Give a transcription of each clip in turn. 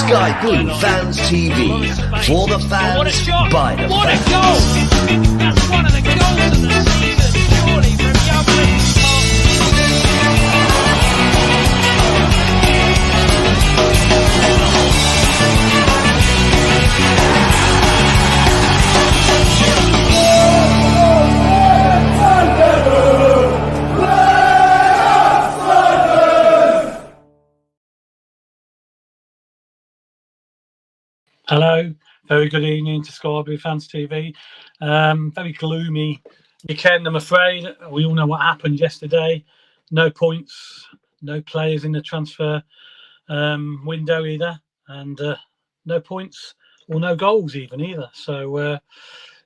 Sky Blue Fans TV. For the fans, by the What fans. a goal! That's one of the goals of the season, surely, from Yabli. Hello, very good evening to Sky Blue Fans TV. Very gloomy weekend, I'm afraid. We all know what happened yesterday. No points, no players in the transfer window either, and no points or no goals either. So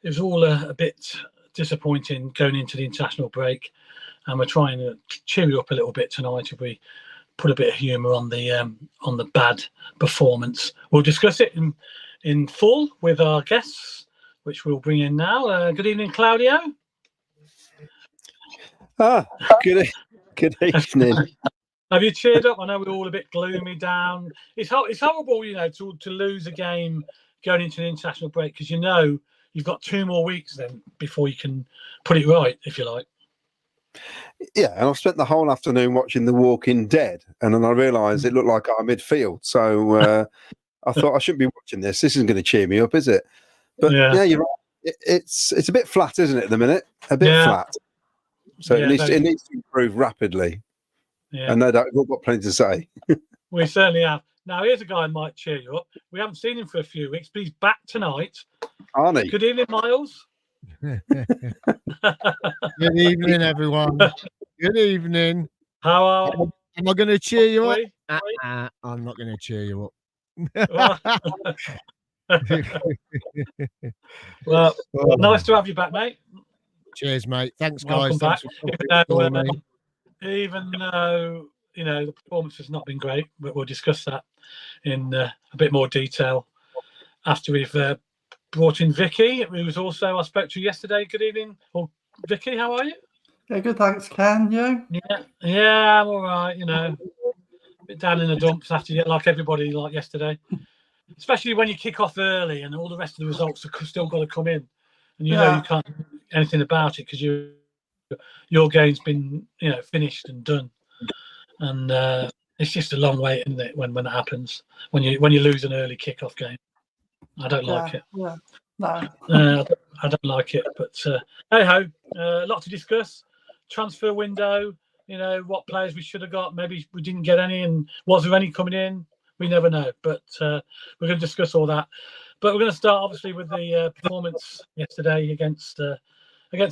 it was all a bit disappointing going into the international break, and we're trying to cheer you up a little bit tonight if we put a bit of humour on the bad performance. We'll discuss it in full with our guests, which we'll bring in now. Good evening, Claudio. Good evening. Have you cheered up? I know we're all a bit gloomy down. It's horrible, to lose a game going into an international break, because you've got 2 more weeks then before you can put it right, if you like. Yeah, and I've spent the whole afternoon watching The Walking Dead, and then I realised it looked like our midfield. So I thought I shouldn't be watching this. This isn't going to cheer me up, is it? But yeah, you're right. It's a bit flat, isn't it, at the minute? A bit flat. So it needs to improve rapidly. Yeah. And no doubt we've all got plenty to say. We certainly have. Now, here's a guy who might cheer you up. We haven't seen him for a few weeks, but he's back tonight. Arnie. Good evening, Miles. Good evening, everyone. Good evening. How are Am I going to cheer you up? I'm not going to cheer you up. Well, nice to have you back, mate. Cheers, mate. Thanks, guys. Welcome back. Even though the performance has not been great, but we'll discuss that in a bit more detail after we've brought in Vicky, who was also I spoke to yesterday. Good evening. Well, Vicky, how are you? Yeah, good, thanks, Ken. You? Yeah, I'm all right. A bit down in the dumps after like everybody like yesterday, especially when you kick off early and all the rest of the results have still got to come in, and you can't do anything about it because your game's been finished and done, and it's just a long wait, isn't it, when it happens when you lose an early kick-off game. I don't like it. Yeah, no. I don't like it, but hey ho, a lot to discuss. Transfer window, what players we should have got. Maybe we didn't get any, and was there any coming in? We never know. But we're going to discuss all that. But we're going to start obviously with the performance yesterday against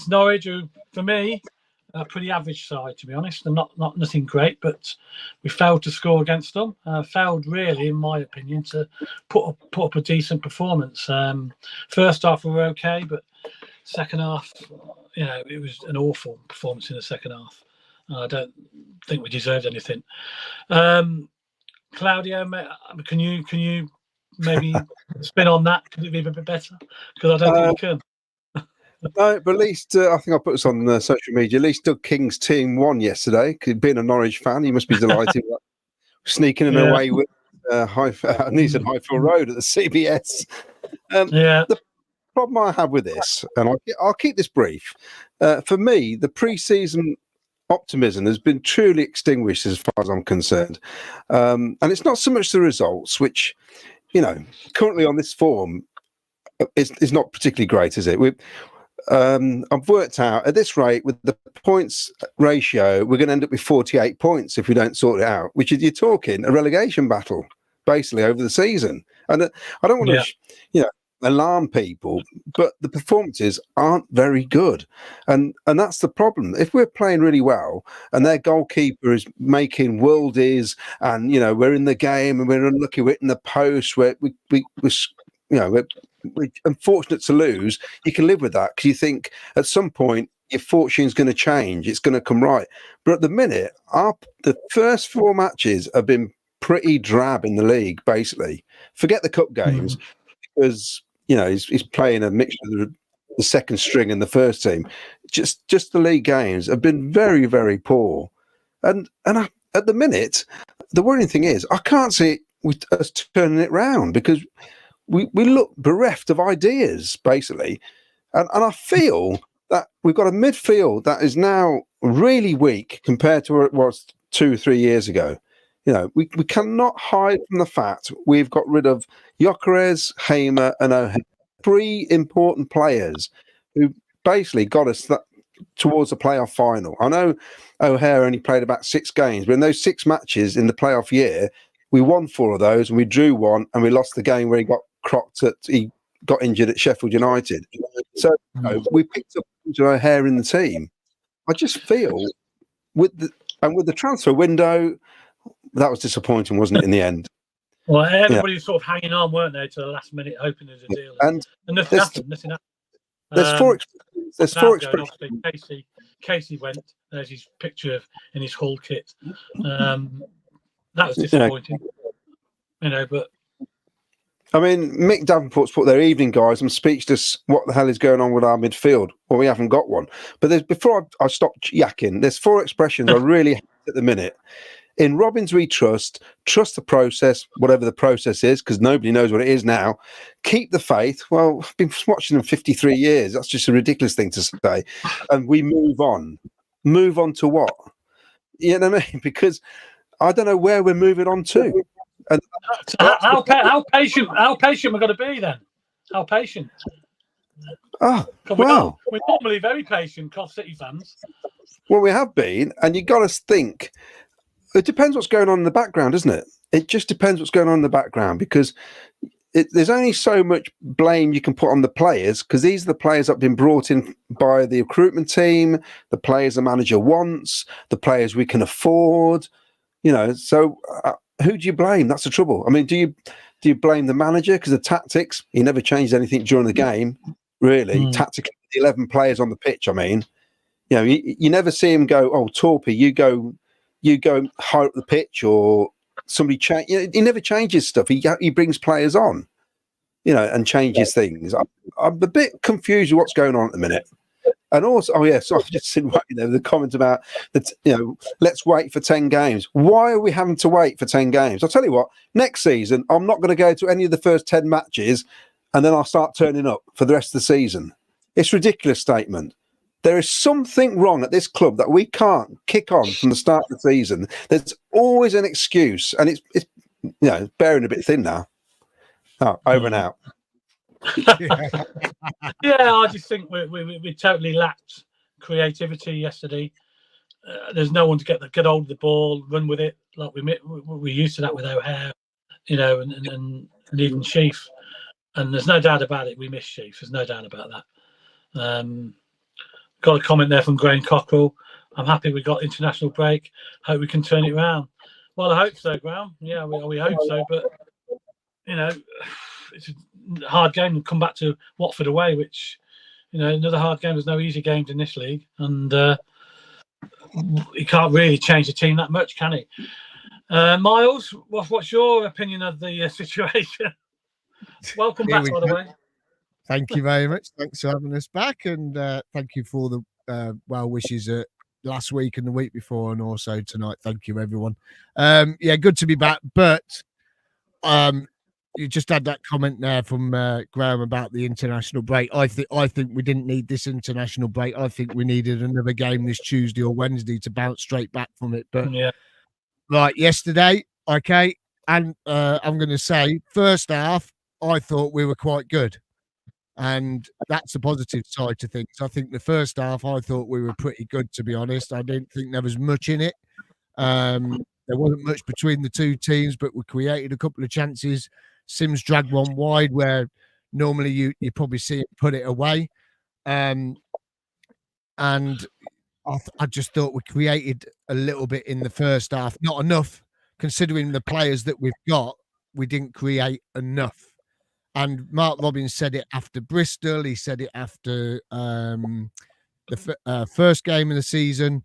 Norwich, who for me a pretty average side, to be honest, and not nothing great, but we failed to score against them. Failed really, in my opinion, to put up a decent performance. First half we were okay, but second half, it was an awful performance in the second half. I don't think we deserved anything. Claudio, can you maybe spin on that? Could it be a bit better? Because I don't think we can. No, but at least I think I put this on social media. At least Doug King's team won yesterday. Being a Norwich fan, he must be delighted. Sneaking in away with Highfield Road at the CBS. The problem I have with this, and I'll keep this brief. For me, the pre-season optimism has been truly extinguished as far as I'm concerned, and it's not so much the results, which currently on this form is not particularly great, is it? I've worked out at this rate with the points ratio, we're going to end up with 48 points if we don't sort it out, which is, you're talking a relegation battle basically over the season. And I don't want to, alarm people, but the performances aren't very good. And that's the problem. If we're playing really well and their goalkeeper is making worldies and, we're in the game and we're unlucky, we're in the post where we're unfortunate to lose, you can live with that because you think at some point your fortune's going to change, it's going to come right. But at the minute, the first 4 matches have been pretty drab in the league, basically. Forget the cup games, because he's playing a mixture of the second string and the first team. Just the league games have been very, very poor. And at the minute, the worrying thing is I can't see with us turning it round, because we look bereft of ideas, basically. And I feel that we've got a midfield that is now really weak compared to where it was 2 or 3 years ago. You know, we cannot hide from the fact we've got rid of Gyökeres, Hamer, and O'Hare, 3 important players who basically got us towards the playoff final. I know O'Hare only played about 6 games, but in those 6 matches in the playoff year, we won 4 of those, and we drew 1, and we lost the game where he got injured at Sheffield United. So we picked up O'Hare in the team. I just feel with the transfer window, that was disappointing, wasn't it, in the end? Well, everybody was sort of hanging on, weren't they, to the last minute, hoping there's a deal. And nothing happened. There's 4 expressions. Obviously, Casey went. There's his picture in his Hull kit. That was disappointing. But I mean, Mick Davenport's put their evening, guys. I'm speechless. What the hell is going on with our midfield? Well, we haven't got one. But before I stop yakking, there's 4 expressions I really hate at the minute. In Robins, we trust the process, whatever the process is, because nobody knows what it is now. Keep the faith. Well, I've been watching them 53 years. That's just a ridiculous thing to say. And we move on. Move on to what? You know what I mean? Because I don't know where we're moving on to. And how patient we're going to be then? How patient? Oh, well. We're normally very patient, Cov City fans. Well, we have been, and you got to think. It depends what's going on in the background, doesn't it? It just depends what's going on in the background, because there's only so much blame you can put on the players, because these are the players that have been brought in by the recruitment team, the players the manager wants, the players we can afford. So who do you blame? That's the trouble. I mean, do you blame the manager because the tactics? He never changed anything during the game, really. Tactically, 11 players on the pitch. I mean, you never see him go, "Oh, Torpy, you go higher up the pitch," or somebody change. He never changes stuff. He brings players on, and changes things. I'm a bit confused with what's going on at the minute. And also, so I've just seen the comment about that. Let's wait for 10 games. Why are we having to wait for 10 games? I'll tell you what. Next season, I'm not going to go to any of the first 10 matches, and then I'll start turning up for the rest of the season. It's a ridiculous statement. There is something wrong at this club that we can't kick on from the start of the season. There's always an excuse, and it's bearing a bit thin now. Oh, over and out. I just think we totally lacked creativity yesterday. There's no one to get hold of the ball, run with it like we used to that with O'Hare, and even Sheaf. And there's no doubt about it, we missed Sheaf. There's no doubt about that. Got a comment there from Graham Cockrell. I'm happy we got international break. Hope we can turn it around. Well, I hope so, Graham. Yeah, we hope so. But it's a hard game to come back to Watford away, which another hard game. There's no easy games in this league, and he can't really change the team that much, can he? Miles, what's your opinion of the situation? Welcome back, by the way. Thank you very much. Thanks for having us back, and thank you for the well wishes last week and the week before, and also tonight. Thank you, everyone. Good to be back. But you just had that comment there from Graham about the international break. I think we didn't need this international break. I think we needed another game this Tuesday or Wednesday to bounce straight back from it. But yesterday, okay, and I'm going to say first half, I thought we were quite good. And that's a positive side to things. I think the first half, I thought we were pretty good, to be honest. I didn't think there was much in it. There wasn't much between the two teams, but we created a couple of chances. Sims dragged one wide where normally you probably see him put it away. And I just thought we created a little bit in the first half. Not enough, considering the players that we've got. We didn't create enough. And Mark Robbins said it after Bristol. He said it after the first game of the season.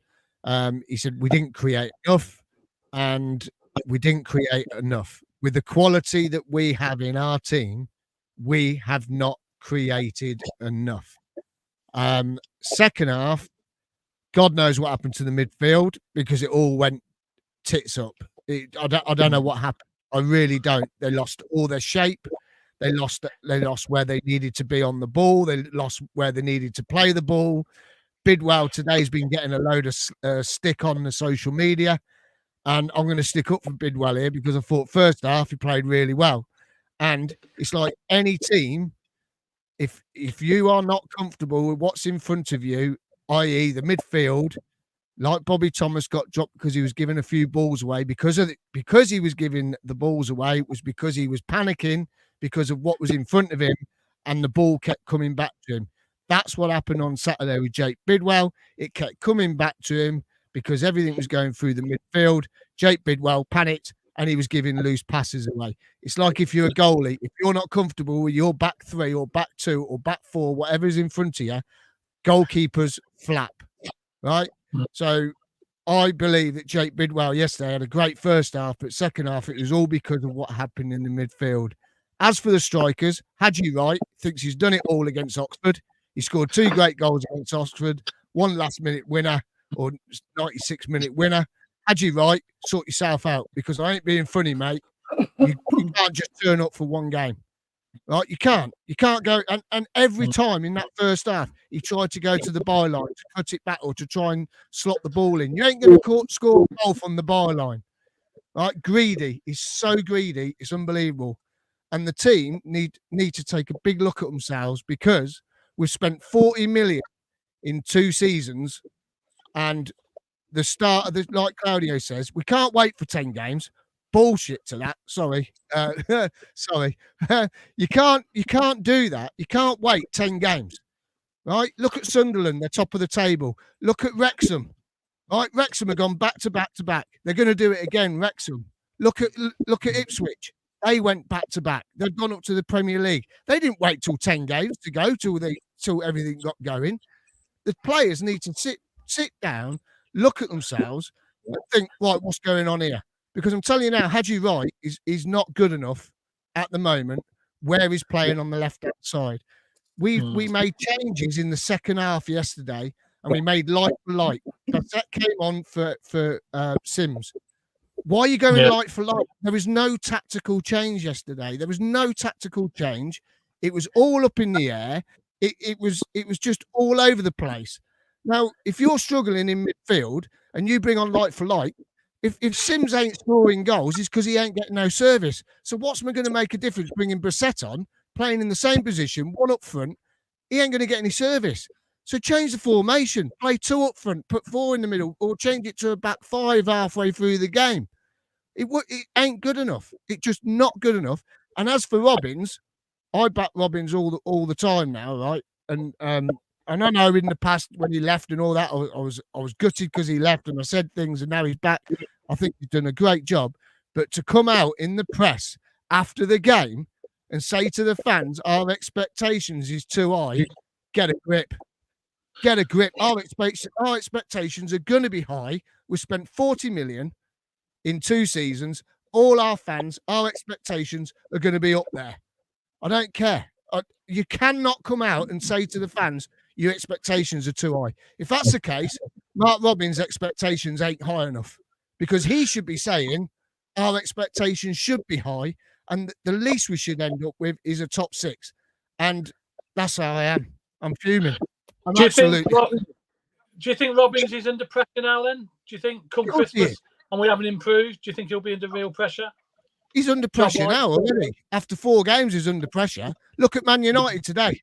He said we didn't create enough, and we didn't create enough. With the quality that we have in our team, we have not created enough. Second half, God knows what happened to the midfield, because it all went tits up. I don't know what happened. I really don't. They lost all their shape. They lost where they needed to be on the ball. They lost where they needed to play the ball. Bidwell today's been getting a load of stick on the social media, and I'm going to stick up for Bidwell here because I thought first half he played really well. And it's like any team, if you are not comfortable with what's in front of you, i.e. the midfield, like Bobby Thomas got dropped because he was giving a few balls away because he was giving the balls away, it was because he was panicking because of what was in front of him and the ball kept coming back to him. That's what happened on Saturday with Jake Bidwell. It kept coming back to him because everything was going through the midfield. Jake Bidwell panicked and he was giving loose passes away. It's like if you're a goalie, if you're not comfortable with your back three or back two or back four, whatever's in front of you, goalkeepers flap, right? So I believe that Jake Bidwell yesterday had a great first half, but second half it was all because of what happened in the midfield. As for the strikers, Hadji Wright thinks he's done it all against Oxford. He scored 2 great goals against Oxford, 1 last-minute winner or 96-minute winner. Hadji Wright, sort yourself out because I ain't being funny, mate. You can't just turn up for one game. Right, you can't go and every time in that first half he tried to go to the byline to cut it back or to try and slot the ball in. You ain't going to score a goal from the byline. Right, greedy. He's so greedy, it's unbelievable. And the team need to take a big look at themselves because we've spent 40 million in 2 seasons, and the start of the, like Claudio says, we can't wait for 10 games. Bullshit to that. Sorry. Sorry. You can't do that. You can't wait 10 games. Right? Look at Sunderland, they're top of the table. Look at Wrexham. Right? Wrexham have gone back to back to back. They're going to do it again, Wrexham. Look at Ipswich. They went back to back. They've gone up to the Premier League. They didn't wait till 10 games to go till everything got going. The players need to sit down, look at themselves, and think, right, what's going on here? Because I'm telling you now, Hadji Wright is not good enough at the moment where he's playing on the left-hand side. We made changes in the second half yesterday, and we made light for light. That came on for Sims. Why are you going light for light? There was no tactical change yesterday. There was no tactical change. It was all up in the air. It was just all over the place. Now, if you're struggling in midfield and you bring on light for light, if Sims ain't scoring goals, it's because he ain't getting no service. So what's going to make a difference bringing Brissett on, playing in the same position, 1 up front? He ain't going to get any service. So change the formation, play 2 up front, put 4 in the middle, or change it to a back 5 halfway through the game. It ain't good enough. It's just not good enough. And as for Robbins, I back Robbins all the time now, right? And I know in the past when he left and all that, I was gutted because he left and I said things, and now he's back. I think he's done a great job. But to come out in the press after the game and say to the fans, our expectations is too high, get a grip. Get a grip. Our expectations are going to be high. We spent 40 million in 2 seasons. All our fans, our expectations are going to be up there. I don't care. You cannot come out and say to the fans, your expectations are too high. If that's the case, Mark Robbins' expectations ain't high enough, because he should be saying our expectations should be high, and the least we should end up with is a top 6. And that's how I am. I'm fuming. Do you think Robbins is under pressure now then? Do you think come Christmas and we haven't improved, do you think he'll be under real pressure? He's under pressure now already. After 4 games, he's under pressure. Look at Man United today.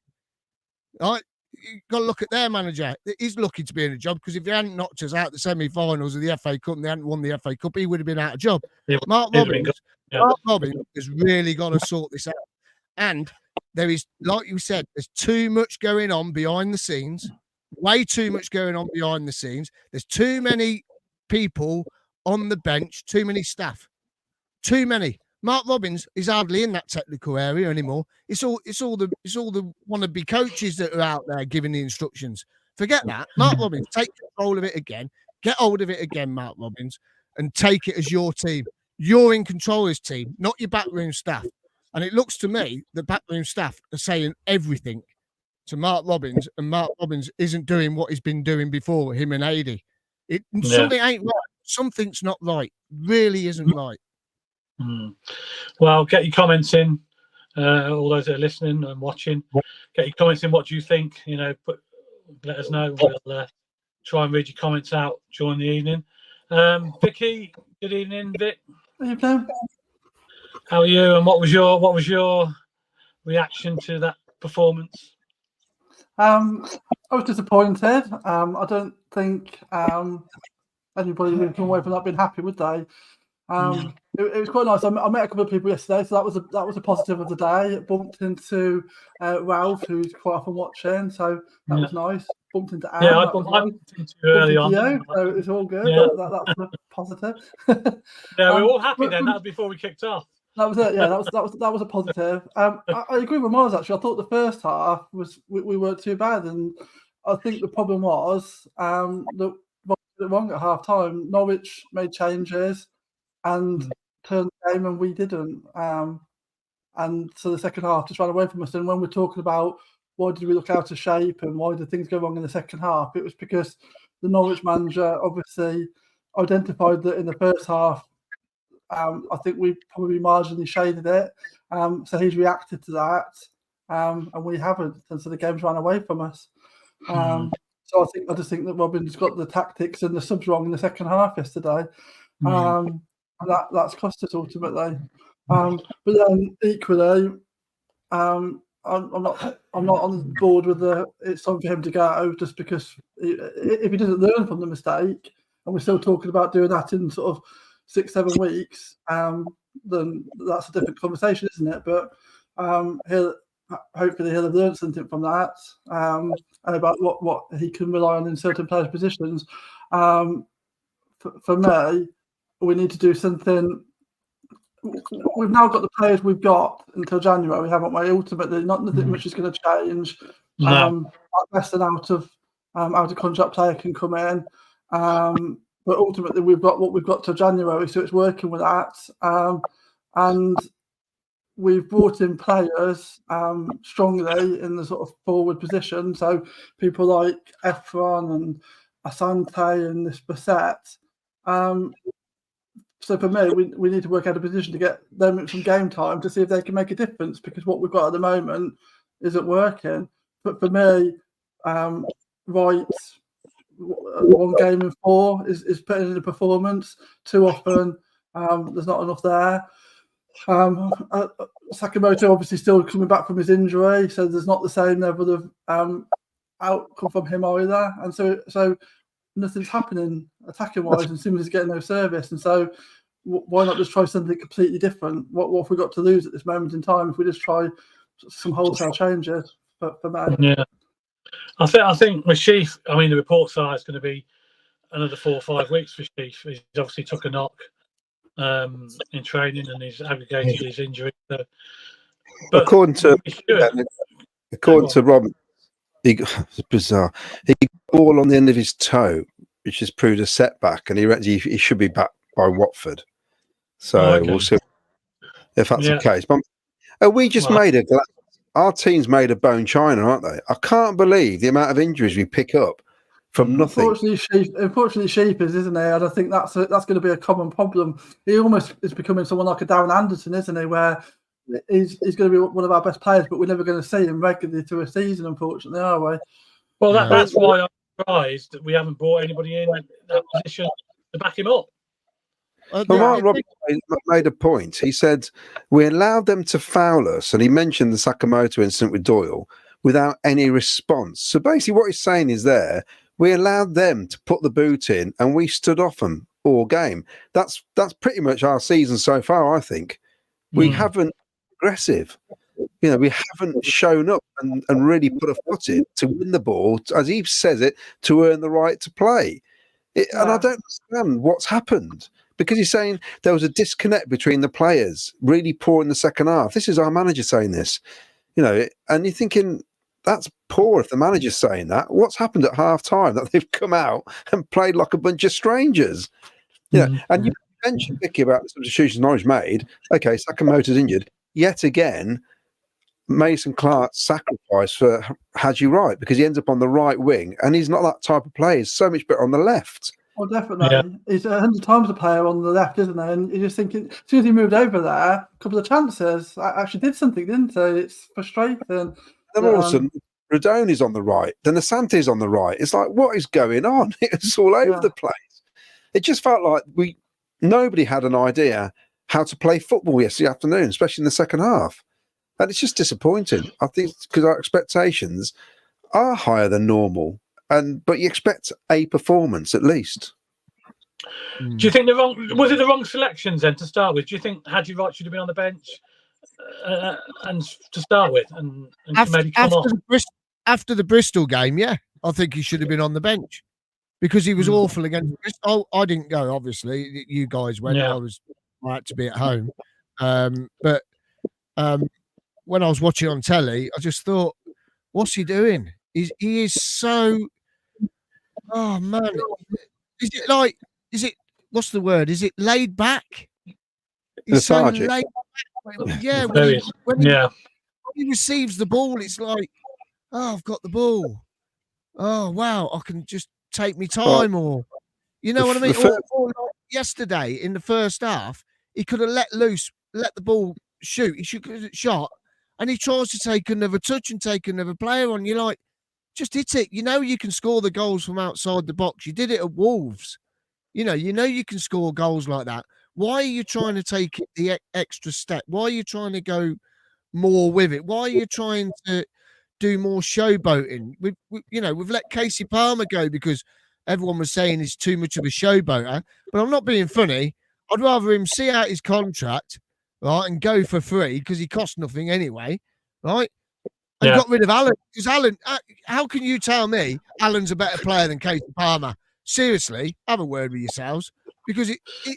Right? You've got to look at their manager. He's lucky to be in a job, because if he hadn't knocked us out the semi-finals of the FA Cup and they hadn't won the FA Cup, he would have been out of job. Mark Robbins has really got to sort this out. And there is, like you said, there's too much going on behind the scenes, way too much going on behind the scenes. There's too many people on the bench, too many staff, too many. Mark Robbins is hardly in that technical area anymore. It's all the wannabe coaches that are out there giving the instructions. Forget that. Mark Robbins, take control of it again. Get hold of it again, Mark Robbins, and take it as your team. You're in control of this team, not your backroom staff. And it looks to me the backroom staff are saying everything to Mark Robbins, and Mark Robbins isn't doing what he's been doing before, him and Adi. Something ain't right. Something's not right. Really isn't right. Well, get your comments in. All those that are listening and watching, get your comments in. What do you think? Let us know. We'll try and read your comments out during the evening. Vicky, good evening, Vic. Evening. How are you? And what was your reaction to that performance? I was disappointed. I don't think anybody would come away from that being happy, would they? It was quite nice. I met a couple of people yesterday, so that was a positive of the day. Bumped into Ralph, who's quite often watching, so that was nice. Bumped into Anne. I bumped into you early on. You, so it's all good. Yeah. That's a positive. Yeah, we're all happy then. That was before we kicked off. That was it. Yeah, that was a positive. I agree with Miles actually. I thought the first half was we weren't too bad, and I think the problem was that wrong at half time. Norwich made changes and turned the game, and we didn't. And so the second half just ran away from us. And when we're talking about why did we look out of shape and why did things go wrong in the second half, it was because the Norwich manager obviously identified that in the first half. I think we probably marginally shaded it. So he's reacted to that, and we haven't. And so the game's ran away from us. So I just think that Robin's got the tactics and the subs wrong in the second half yesterday. And that's cost us ultimately. But then equally, I'm not on board with it's time for him to go, just because if he doesn't learn from the mistake, and we're still talking about doing that in sort of 6-7 weeks, then that's a different conversation, isn't it? But hopefully he'll have learned something from that, and about what he can rely on in certain players' positions. For me, we need to do something. We've now got the players we've got until January, haven't we? Ultimately, nothing much is going to change. Less than out of contract player can come in. But ultimately, we've got what we've got till January, so it's working with that. And we've brought in players strongly in the sort of forward position. So people like Efron and Asante and this Bassett. So for me, we need to work out a position to get them some game time to see if they can make a difference, because what we've got at the moment isn't working. But for me, Wright, 1 game in 4 is putting in a performance. Too often, there's not enough there. Sakamoto obviously still coming back from his injury, so there's not the same level of outcome from him either. And so nothing's happening attacking wise, and Simmons is getting no service. And so why not just try something completely different? What have we got to lose at this moment in time if we just try some wholesale changes for me? Yeah. I think with Sheaf, I mean, the reports are it's going to be another 4 or 5 weeks for Sheaf. He's obviously took a knock in training, and he's aggregated his injury. So, according to Rob, it's bizarre. He got a ball on the end of his toe, which has proved a setback, and he should be back by Watford. So we'll see if that's the case. But we just our team's made of bone china, aren't they? I can't believe the amount of injuries we pick up from nothing. Unfortunately, Sheep is, isn't he? And I think that's going to be a common problem. He almost is becoming someone like a Darren Anderson, isn't he? Where he's going to be one of our best players, but we're never going to see him regularly through a season, unfortunately, are we? Well, that's why I'm surprised that we haven't brought anybody in that position to back him up. Rob made a point. He said we allowed them to foul us, and he mentioned the Sakamoto incident with Doyle without any response. So basically what he's saying is we allowed them to put the boot in, and we stood off them all game. That's pretty much our season so far, I think. We haven't aggressive. We haven't shown up and really put a foot in to win the ball, as he says it, to earn the right to play. And I don't understand what's happened, because he's saying there was a disconnect between the players, really poor in the second half. This is our manager saying this, and you're thinking that's poor if the manager's saying that. What's happened at half time that they've come out and played like a bunch of strangers? And you mentioned, Vicky, about the substitutions Norwich made. Okay, Sakamoto's injured. Yet again, Mason Clark's sacrifice for Haji Wright, because he ends up on the right wing, and he's not that type of player. He's so much better on the left. Well, definitely. Yeah. He's 100 times a player on the left, isn't he? And you're just thinking, as soon as he moved over there, a couple of chances, I actually did something, didn't he? It's frustrating. Then all of a sudden, Rodoni's on the right, then Asante's on the right. It's like, what is going on? It's all over the place. It just felt like nobody had an idea how to play football yesterday afternoon, especially in the second half. And it's just disappointing. I think because our expectations are higher than normal, but you expect a performance at least. Do you think was it the wrong selections then to start with? Do you think Haji Wright should have been on the bench and to start with, and maybe come off after the Bristol game? Yeah, I think he should have been on the bench because he was awful against Bristol. I didn't go, obviously. You guys went. Yeah. I had to be at home, but when I was watching on telly, I just thought, what's he doing? He is so. Oh man, what's the word? Is it laid back? He's so laid back. Yeah, when he receives the ball, it's like, oh, I've got the ball. Oh wow, I can just take me time, or you know what I mean. Or like yesterday in the first half, he could have let the ball shoot. He should have shot, and he tries to take another touch and take another player on. You're like, just hit it. You know you can score the goals from outside the box. You did it at Wolves. You know you can score goals like that. Why are you trying to take the extra step? Why are you trying to go more with it? Why are you trying to do more showboating? We've let Casey Palmer go because everyone was saying he's too much of a showboater. But I'm not being funny. I'd rather him see out his contract, right, and go for free because he costs nothing anyway, right? And got rid of Allen. Because Allen, how can you tell me Allen's a better player than Casey Palmer? Seriously, have a word with yourselves. Because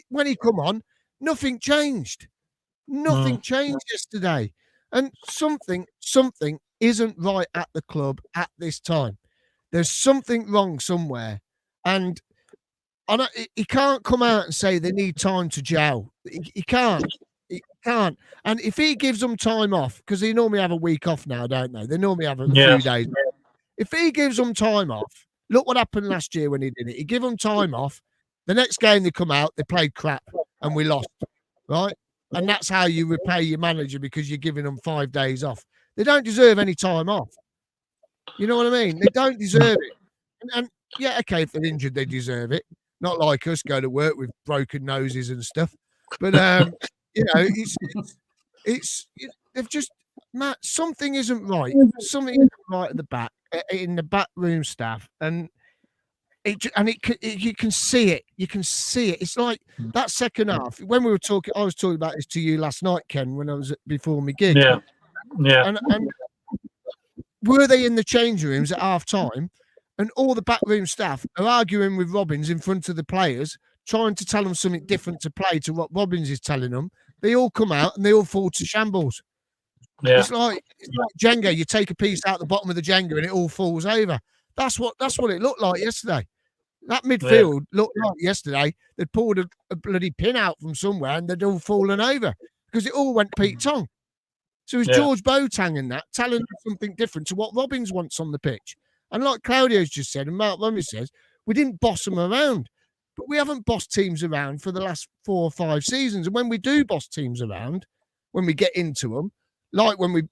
when he come on, nothing changed. Nothing changed yesterday. And something isn't right at the club at this time. There's something wrong somewhere. And he can't come out and say they need time to gel. He can't. He can't. And if he gives them time off, because they normally have a week off now, don't they? They normally have a few days. If he gives them time off, look what happened last year when he did it. He gave them time off. The next game they come out, they played crap and we lost, right? And that's how you repay your manager, because you're giving them 5 days off. They don't deserve any time off. You know what I mean? They don't deserve it. And yeah, okay, if they're injured, they deserve it. Not like us, go to work with broken noses and stuff. But they've just, Matt, something isn't right. Something isn't right at the back, in the back room staff, and you can see it. You can see it. It's like that second half when we were talking. I was talking about this to you last night, Ken, when I was before my gig. Yeah. And were they in the changing rooms at half time? And all the backroom staff are arguing with Robbins in front of the players, trying to tell them something different to play to what Robbins is telling them. They all come out and they all fall to shambles. Yeah. It's like Jenga. You take a piece out the bottom of the Jenga and it all falls over. That's what it looked like yesterday. That midfield looked like yesterday they'd pulled a bloody pin out from somewhere and they'd all fallen over because it all went Pete Tong. So it's George Boateng in that telling them something different to what Robbins wants on the pitch. And like Claudio's just said, and Mark Lumley says, we didn't boss them around. But we haven't bossed teams around for the last 4 or 5 seasons. And when we do boss teams around, when we get into them, like when we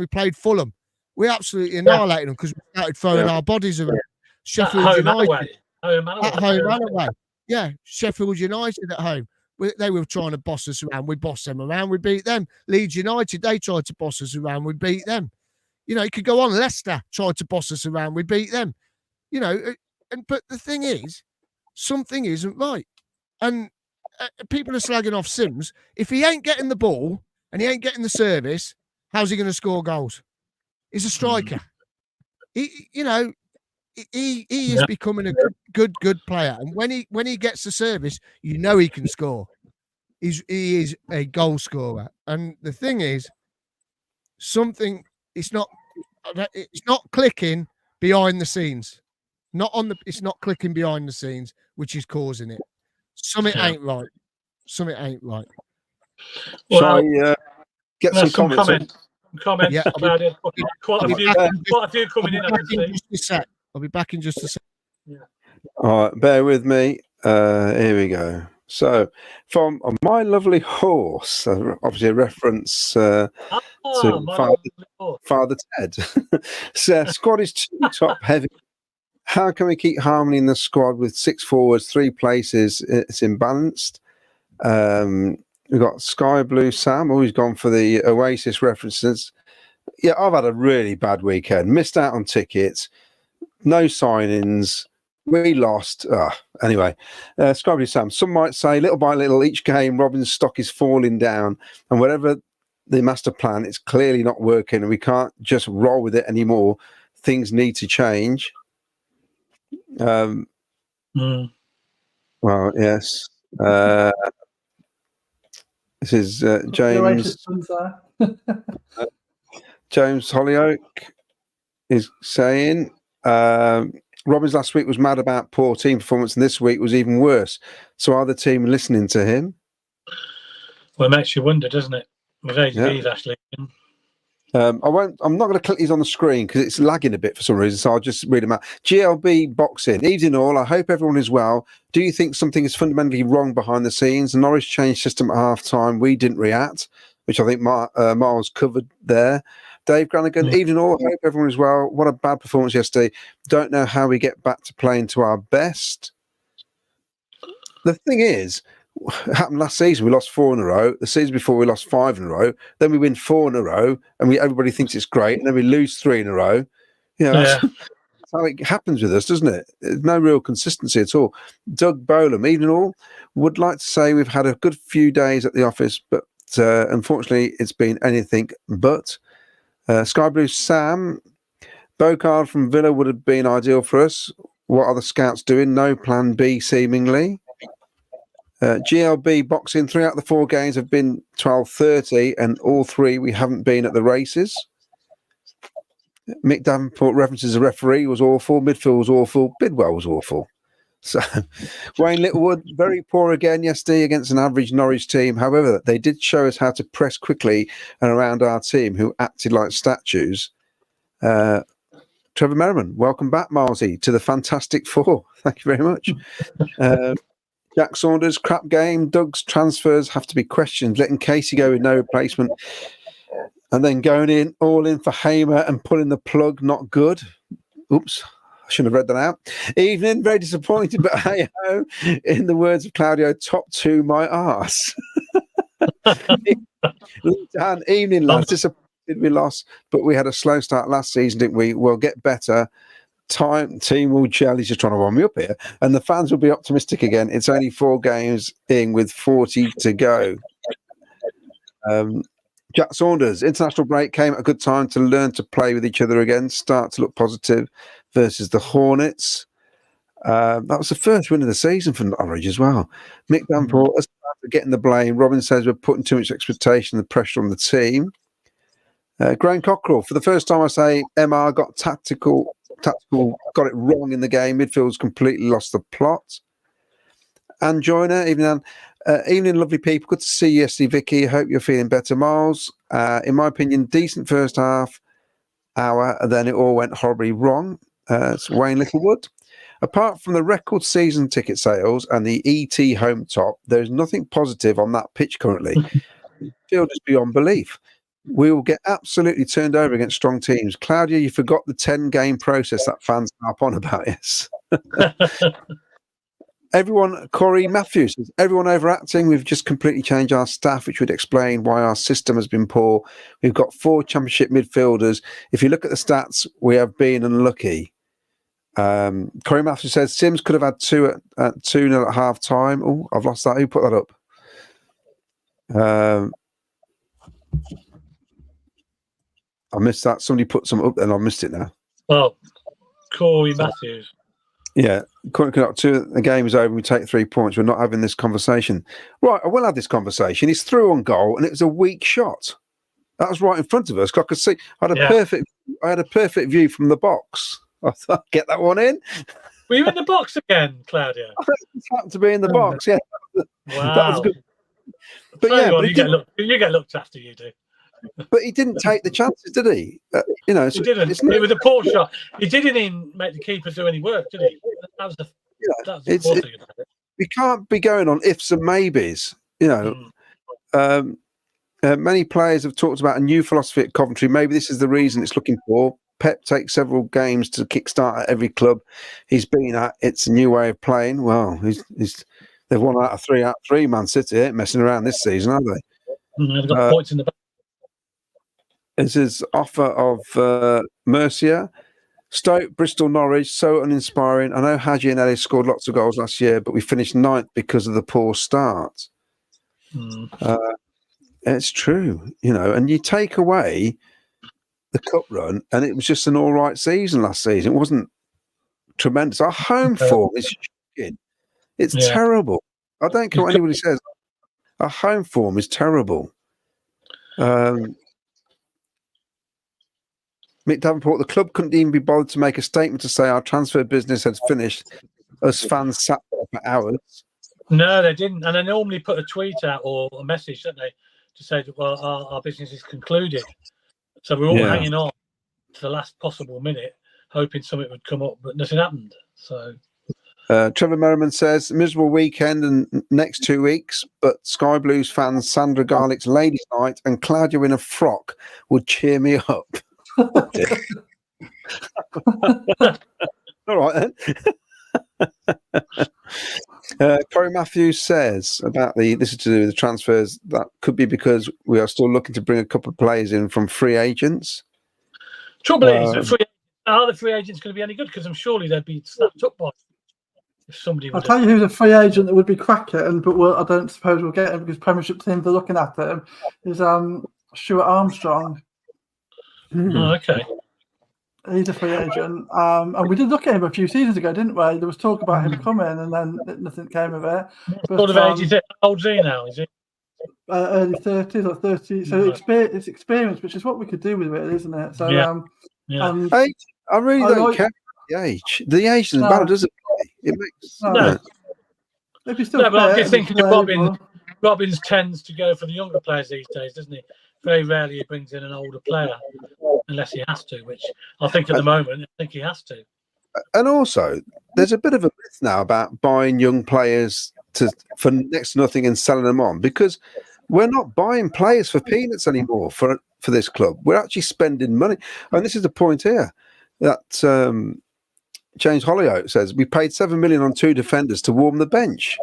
played Fulham, we absolutely annihilated them because we started throwing our bodies around. Sheffield United. Home and away. Yeah, Sheffield United at home. They were trying to boss us around. We bossed them around. We beat them. Leeds United, they tried to boss us around. We beat them. You know, you could go on. Leicester tried to boss us around. We beat them. You know, but the thing is, something isn't right. And people are slagging off Sims. If he ain't getting the ball and he ain't getting the service, how's he going to score goals? He's a striker. He is becoming a good player. And when he gets the service, you know he can score. He is a goal scorer. And the thing is, it's not clicking behind the scenes. It's not clicking behind the scenes, which is causing it. Something ain't right. Something ain't right. Well, shall I get some comments? Comments Yeah, about it. Quite a few coming in. I'll be back in just a sec. Yeah. All right, bear with me. Here we go. So, from My Lovely Horse, obviously a reference to My lovely horse. Father Ted. So, squad is too top heavy. How can we keep harmony in the squad with 6 forwards, 3 places? It's imbalanced. We've got Sky Blue Sam, always gone for the Oasis references. Yeah, I've had a really bad weekend. Missed out on tickets, no signings. We lost. Anyway, Sky Blue Sam. Some might say, little by little, each game, Robin's stock is falling down, and whatever the master plan, it's clearly not working, and we can't just roll with it anymore. Things need to change. Well, yes. This is James. James Hollyoak is saying Robbins last week was mad about poor team performance, and this week was even worse. So are the team listening to him? Well, it makes you wonder, doesn't it? With AGB's actually. I'm not going to click these on the screen because it's lagging a bit for some reason, so I'll just read them out. GLB Boxing. Evening all, I hope everyone is well. Do you think something is fundamentally wrong behind the scenes? Norwich changed system at half-time. We didn't react, which I think Miles covered there. Dave Granigan, evening all, I hope everyone is well. What a bad performance yesterday. Don't know how we get back to playing to our best. The thing is, it happened last season. We lost 4 in a row. The season before, we lost 5 in a row. Then we win 4 in a row, and everybody thinks it's great. And then we lose 3 in a row. That's how it happens with us, doesn't it? There's no real consistency at all. Doug Bolam, evening all, would like to say we've had a good few days at the office, but unfortunately, it's been anything but. Sky Blue Sam, Bocard from Villa would have been ideal for us. What are the scouts doing? No plan B, seemingly. GLB Boxing, 3 out of the 4 games have been 12:30, and all 3 we haven't been at the races. Mick Davenport references the referee was awful, midfield was awful, Bidwell was awful. So Wayne Littlewood, very poor again yesterday against an average Norwich team. However, they did show us how to press quickly and around our team, who acted like statues. Trevor Merriman, welcome back, Marzi, to the Fantastic Four. Thank you very much. Jack Saunders, crap game. Doug's transfers have to be questioned. Letting Casey go with no replacement, and then going all in for Hamer and pulling the plug, not good. Oops, I shouldn't have read that out. Evening, very disappointed, but hey ho. In the words of Claudio, top 2 my arse. Dan, evening, lads. Disappointed we lost, but we had a slow start last season, didn't we? We'll get better. Team will gel. He's just trying to warm me up here, and the fans will be optimistic again. It's only 4 games in with 40 to go. Jack Saunders, international break came at a good time to learn to play with each other again, start to look positive versus the Hornets. That was the first win of the season for Norwich as well. Mick Davenport, as for getting the blame. Robin says we're putting too much expectation and pressure on the team. Graham Cockrell, for the first time I say MR got tactical, got it wrong in the game. Midfield's completely lost the plot. And Joyner, evening, lovely people. Good to see you yesterday, Vicky. Hope you're feeling better, Miles. In my opinion, decent first half hour, and then it all went horribly wrong. It's Wayne Littlewood. Apart from the record season ticket sales and the ET home top, there's nothing positive on that pitch currently. Field is beyond belief. We will get absolutely turned over against strong teams. Claudia, you forgot the 10-game process that fans harp on about. Yes. Everyone, Corey Matthews says, everyone overacting. We've just completely changed our staff, which would explain why our system has been poor. We've got 4 championship midfielders. If you look at the stats, we have been unlucky. Corey Matthews says Sims could have had 2 at 2-0 at half time. Oh, I've lost that. Who put that up? I missed that. Somebody put some up and I missed it now. Oh, Corey Matthews. Yeah, the game is over. We take 3 points. We're not having this conversation. Right, I will have this conversation. He's through on goal, and it was a weak shot. That was right in front of us. I could see. I had a perfect view from the box. I thought, get that one in. Were you in the box again, Claudia? I happened to be in the box. Yeah, wow, that was good. But yeah, you get looked after. You do. But he didn't take the chances, did he? He didn't. It was a poor shot. He didn't even make the keeper do any work, did he? That was the poor thing about it. we can't be going on ifs and maybes. You know, many players have talked about a new philosophy at Coventry. Maybe this is the reason it's looking poor. Pep takes several games to kickstart at every club he's been at. It's a new way of playing. Well, they've won out of three. Man City ain't messing around this season, are they? They've got points in the back. This is offer of Mercia. Stoke, Bristol, Norwich, so uninspiring. I know Hadji and Ellis scored lots of goals last year, but we finished 9th because of the poor start. It's true, you know, and you take away the cup run, and it was just an all right season last season. It wasn't tremendous. Our home form is shocking. It's terrible. I don't care what anybody says. Our home form is terrible. Mick Davenport, the club couldn't even be bothered to make a statement to say our transfer business had finished. Us fans sat there for hours. No, they didn't. And they normally put a tweet out or a message, don't they, to say, well, our business is concluded. So we're all hanging on to the last possible minute, hoping something would come up, but nothing happened. So Trevor Merriman says, miserable weekend and next 2 weeks, but Sky Blues fans Sandra Garlick's Ladies' Night and Claudia in a frock would cheer me up. All right then. Corey Matthews says about this is to do with the transfers, that could be because we are still looking to bring a couple of players in from free agents. Trouble is, are the free agents going to be any good? Because I'm surely they'd be snapped up by if somebody. I'll tell you who's a free agent that would be cracking, but I don't suppose we'll get him because Premiership teams are looking at him. Is Stuart Armstrong. Oh, okay. He's a free agent, and we did look at him a few seasons ago, didn't we? There was talk about him coming, and then nothing came of it. What sort of age is it? How old is he now? Is he early 30s or 30? So it's experience, which is what we could do with it, isn't it? So age, I really don't care the age. The age doesn't matter, does it? It makes no. If you're still but I'm just thinking of Robbins tends to go for the younger players these days, doesn't he? Very rarely he brings in an older player unless he has to, which I think at the moment, I think he has to. And also, there's a bit of a myth now about buying young players for next to nothing and selling them on, because we're not buying players for peanuts anymore for this club. We're actually spending money. And this is the point here that James Hollyoak says, we paid $7 million on 2 defenders to warm the bench.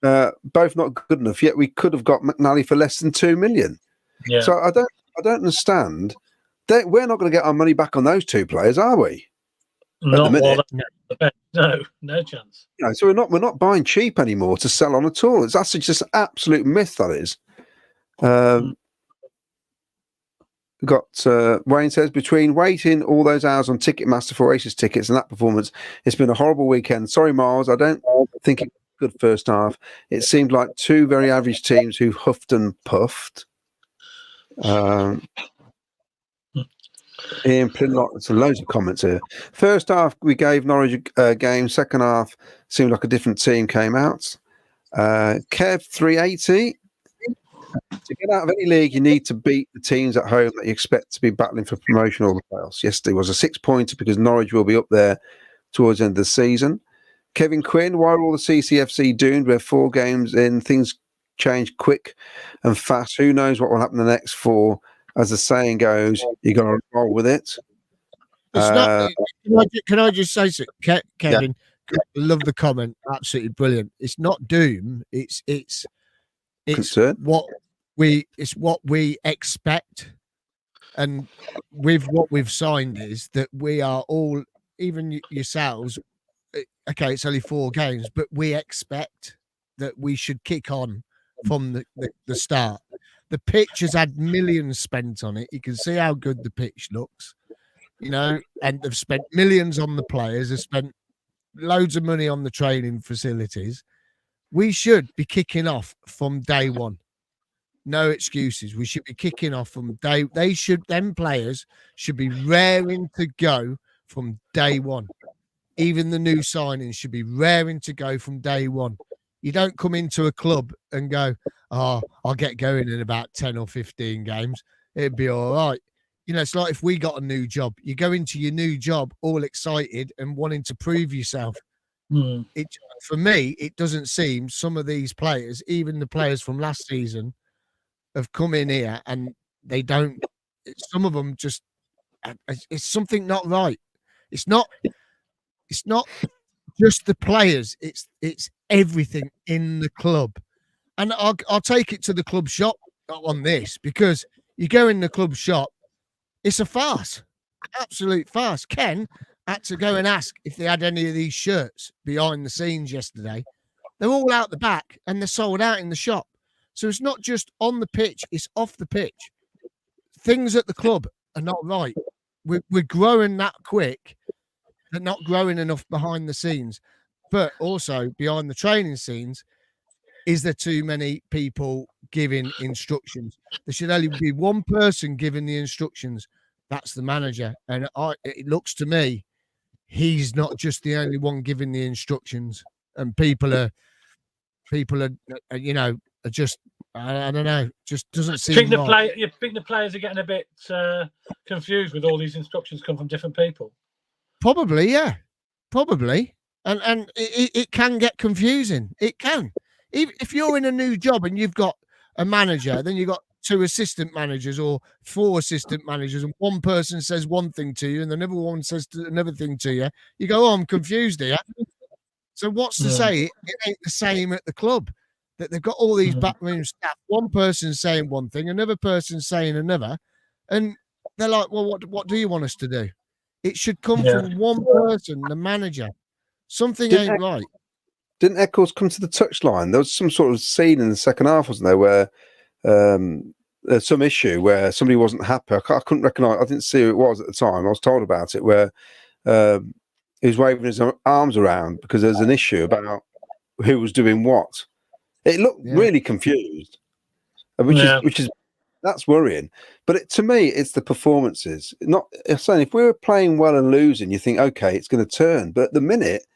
Both not good enough, yet we could have got McNally for less than $2 million. Yeah. So I don't understand. We're not going to get our money back on those 2 players, are we? Not no chance. You know, so we're not buying cheap anymore to sell on at all. It's actually just an absolute myth, that is. Wayne says, between waiting all those hours on Ticketmaster for Oasis tickets and that performance, it's been a horrible weekend. Sorry, Miles, I don't think it was a good first half. It seemed like 2 very average teams who huffed and puffed. Ian Plinlock, so loads of comments here. First half we gave Norwich a game. Second half seemed like a different team came out. Kev 380. To get out of any league, you need to beat the teams at home that you expect to be battling for promotion or the playoffs. Yesterday was a 6-pointer because Norwich will be up there towards the end of the season. Kevin Quinn, why are all the CCFC doomed? We're 4 games in, things change quick and fast. Who knows what will happen the next 4? As the saying goes, you got to roll with it. It's not. Can I just say so, Kevin? Yeah. Love the comment. Absolutely brilliant. It's not doom. It's what we expect, and with what we've signed is that we are all, even yourselves. Okay, it's only 4 games, but we expect that we should kick on from the start. The pitch has had millions spent on it. You can see how good the pitch looks, you know, and they've spent millions on the players. They've spent loads of money on the training facilities. We should be kicking off from day one. No excuses. We should be kicking off from day. Them players should be raring to go from day one. Even the new signings should be raring to go from day one. You don't come into a club and go, oh, I'll get going in about 10 or 15 games. It'd be all right. You know, it's like if we got a new job. You go into your new job all excited and wanting to prove yourself. It, for me, it doesn't seem some of these players, even the players from last season, have come in here and they don't. Some of them just, it's something not right. It's not just the players. It's everything in the club. And I'll take it to the club shop on this, because you go in the club shop, it's a farce, absolute farce. Ken had to go and ask if they had any of these shirts behind the scenes yesterday. They're all out the back and they're sold out in the shop. So it's not just on the pitch, it's off the pitch. Things at the club are not right. We're growing that quick, but not growing enough behind the scenes. But also behind the training scenes, is there too many people giving instructions? There should only be one person giving the instructions. That's the manager. And it looks to me, he's not just the only one giving the instructions. And people are just, I don't know, just doesn't seem right. You think the players are getting a bit confused with all these instructions come from different people? Probably, yeah. Probably. And it can get confusing. It can. If you're in a new job and you've got a manager, then you've got 2 assistant managers or 4 assistant managers, and one person says one thing to you and another one says another thing to you, you go, oh, I'm confused here. So what's to say it ain't the same at the club, that they've got all these backroom staff, one person saying one thing, another person saying another, and they're like, well, what do you want us to do? It should come from one person, the manager. Something ain't right. Didn't Eccles come to the touchline? There was some sort of scene in the second half, wasn't there, where there's some issue where somebody wasn't happy. I couldn't recognise. I didn't see who it was at the time. I was told about it, where he was waving his arms around because there's an issue about who was doing what. It looked really confused, which is that's worrying. But to me, it's the performances. Not saying if we were playing well and losing, you think, okay, it's going to turn. But at the minute,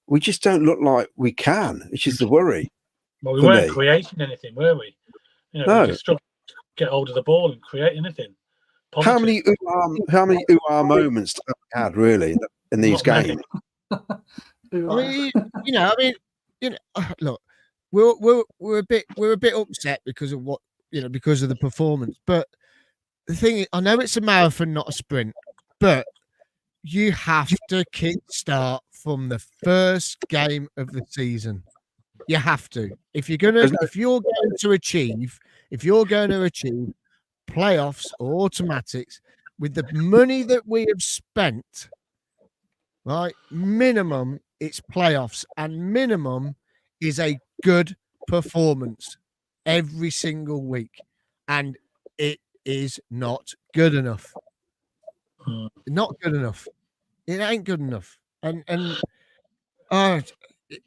we just don't look like we can, which is the worry. Well, we weren't creating anything, were we? We just struggled to get hold of the ball and create anything. Positive. How many moments have we had really in these games? Look, we're a bit upset because of because of the performance. But the thing is, I know it's a marathon, not a sprint, but you have to kickstart from the first game of the season. You have to. If you're going to achieve playoffs or automatics with the money that we have spent, right? Minimum it's playoffs, and minimum is a good performance every single week, and it is not good enough. Not good enough. It ain't good enough. And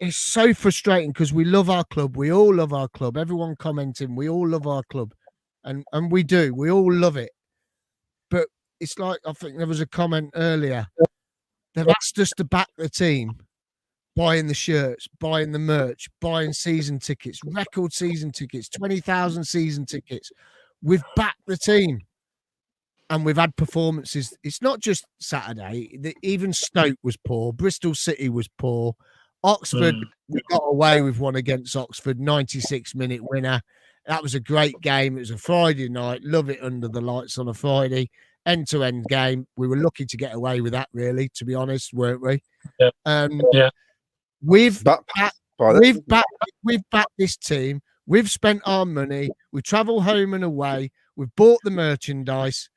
it's so frustrating because we love our club. We all love our club. Everyone commenting, we all love our club. And we do. We all love it. But it's like, I think there was a comment earlier. They've asked us to back the team, buying the shirts, buying the merch, buying season tickets, record season tickets, 20,000 season tickets. We've backed the team. And we've had performances. It's not just Saturday. Even Stoke was poor. Bristol City was poor. Oxford, we got away with one against Oxford, 96-minute winner. That was a great game. It was a Friday night. Love it under the lights on a Friday. End-to-end game. We were lucky to get away with that, really, to be honest, weren't we? Yeah. We've backed this team. We've spent our money. We travel home and away. We've bought the merchandise.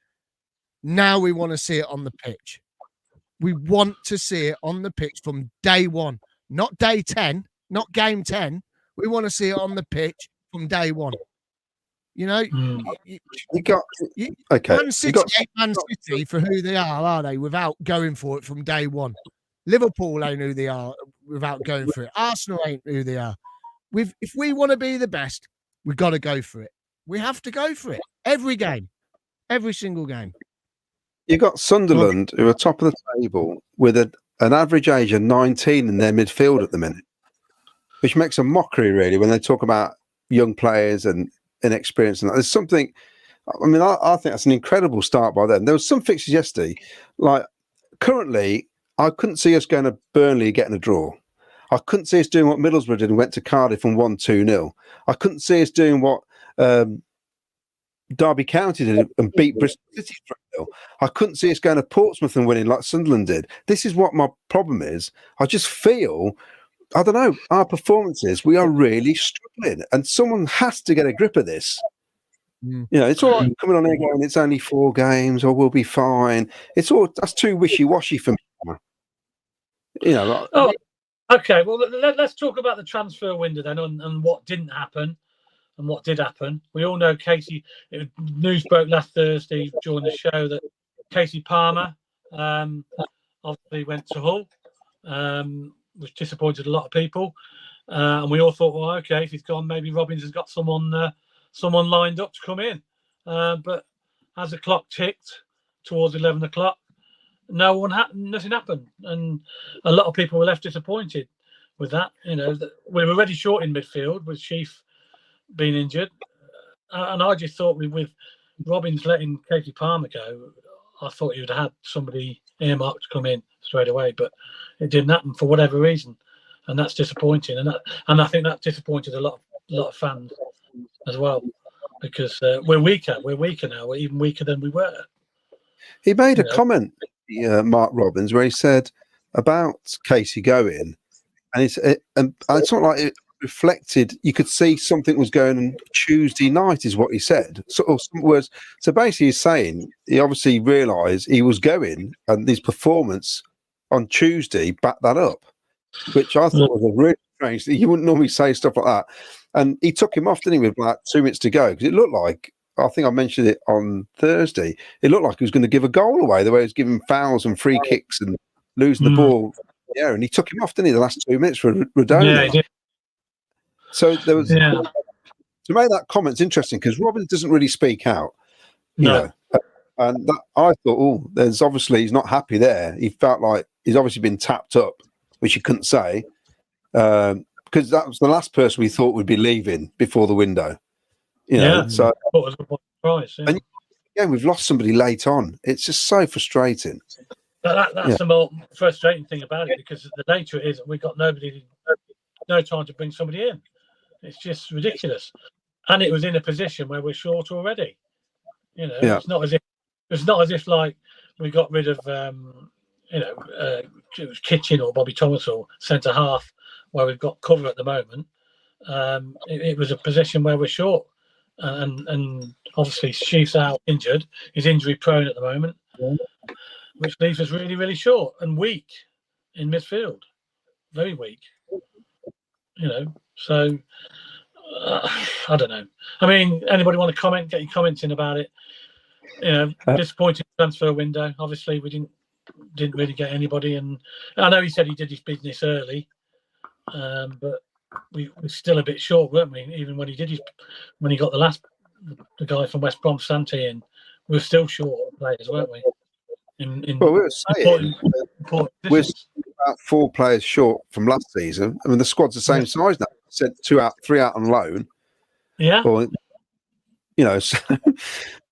Now we want to see it on the pitch. We want to see it on the pitch from day one, not day 10, not game 10. We want to see it on the pitch from day one. Man City ain't Man City for who they are they? Without going for it from day one. Liverpool ain't who they are without going for it. Arsenal ain't who they are. If we want to be the best, we've got to go for it. We have to go for it every game, every single game. You got Sunderland, who are top of the table, with an average age of 19 in their midfield at the minute, which makes a mockery, really, when they talk about young players and inexperience. And there's something. I mean, I think that's an incredible start by them. There was some fixtures yesterday, like currently, I couldn't see us going to Burnley getting a draw. I couldn't see us doing what Middlesbrough did and went to Cardiff and won 2-0. I couldn't see us doing what Derby County did and beat Bristol City 3-0. I couldn't see us going to Portsmouth and winning like Sunderland did. This is what my problem is. I just feel, I don't know, our performances, we are really struggling, and someone has to get a grip of this. You know, it's all right coming on here going, it's only 4 games or we'll be fine. That's too wishy-washy for me. You know, like, Oh, okay. Well, let's talk about the transfer window then, and what didn't happen and what did happen. We all know news broke last Thursday during the show that Casey Palmer obviously went to Hull, which disappointed a lot of people. And we all thought, well, okay, if he's gone, maybe Robbins has got someone lined up to come in. But as the clock ticked towards 11 o'clock, nothing happened. And a lot of people were left disappointed with that. You know, we were already short in midfield with Sheaf being injured. And I just thought with Robbins letting Casey Palmer go, I thought he would have had somebody earmarked to come in straight away, but it didn't happen for whatever reason. And that's disappointing. And I think that disappointed a lot of fans as well, because we're weaker now. We're even weaker than we were. he made a comment, Mark Robbins, where he said about Casey going, and it's not like it reflected. You could see something was going on Tuesday night, is what he said. So basically, he's saying he obviously realised he was going, and his performance on Tuesday backed that up, which I thought was a really strange thing. You wouldn't normally say stuff like that. And he took him off, didn't he, with like 2 minutes to go? Because it looked like, I think I mentioned it on Thursday, it looked like he was going to give a goal away, the way he was giving fouls and free kicks and losing the ball. Yeah, and he took him off, didn't he, the last 2 minutes for Rodona. Yeah, he did. So there was, to make that comment's interesting, because Robbins doesn't really speak out. You know, and I thought, there's obviously, he's not happy there. He felt like he's obviously been tapped up, which he couldn't say. Because that was the last person we thought would be leaving before the window. You know, so and again, we've lost somebody late on. It's just so frustrating. That's the more frustrating thing about it, because the nature is we've got no time to bring somebody in. It's just ridiculous, and it was in a position where we're short already. You know, it's not as if like we got rid of it was Kitchen or Bobby Thomas or centre half, where we've got cover at the moment. It was a position where we're short, and obviously Sheaf's out injured. He's injury prone at the moment, which leaves us really, really short and weak in midfield. Very weak. You know, so I don't know. I mean, anybody want to comment? Get your comments in about it. You know, disappointing transfer window. Obviously, we didn't really get anybody, and I know he said he did his business early, but we were still a bit short, weren't we? Even when he got the guy from West Brom, Santi, in, we were still short of players, weren't we? We were saying we're about 4 players short from last season. I mean, the squad's the same size now. Sent 3 out on loan. Yeah. Or, you know, so,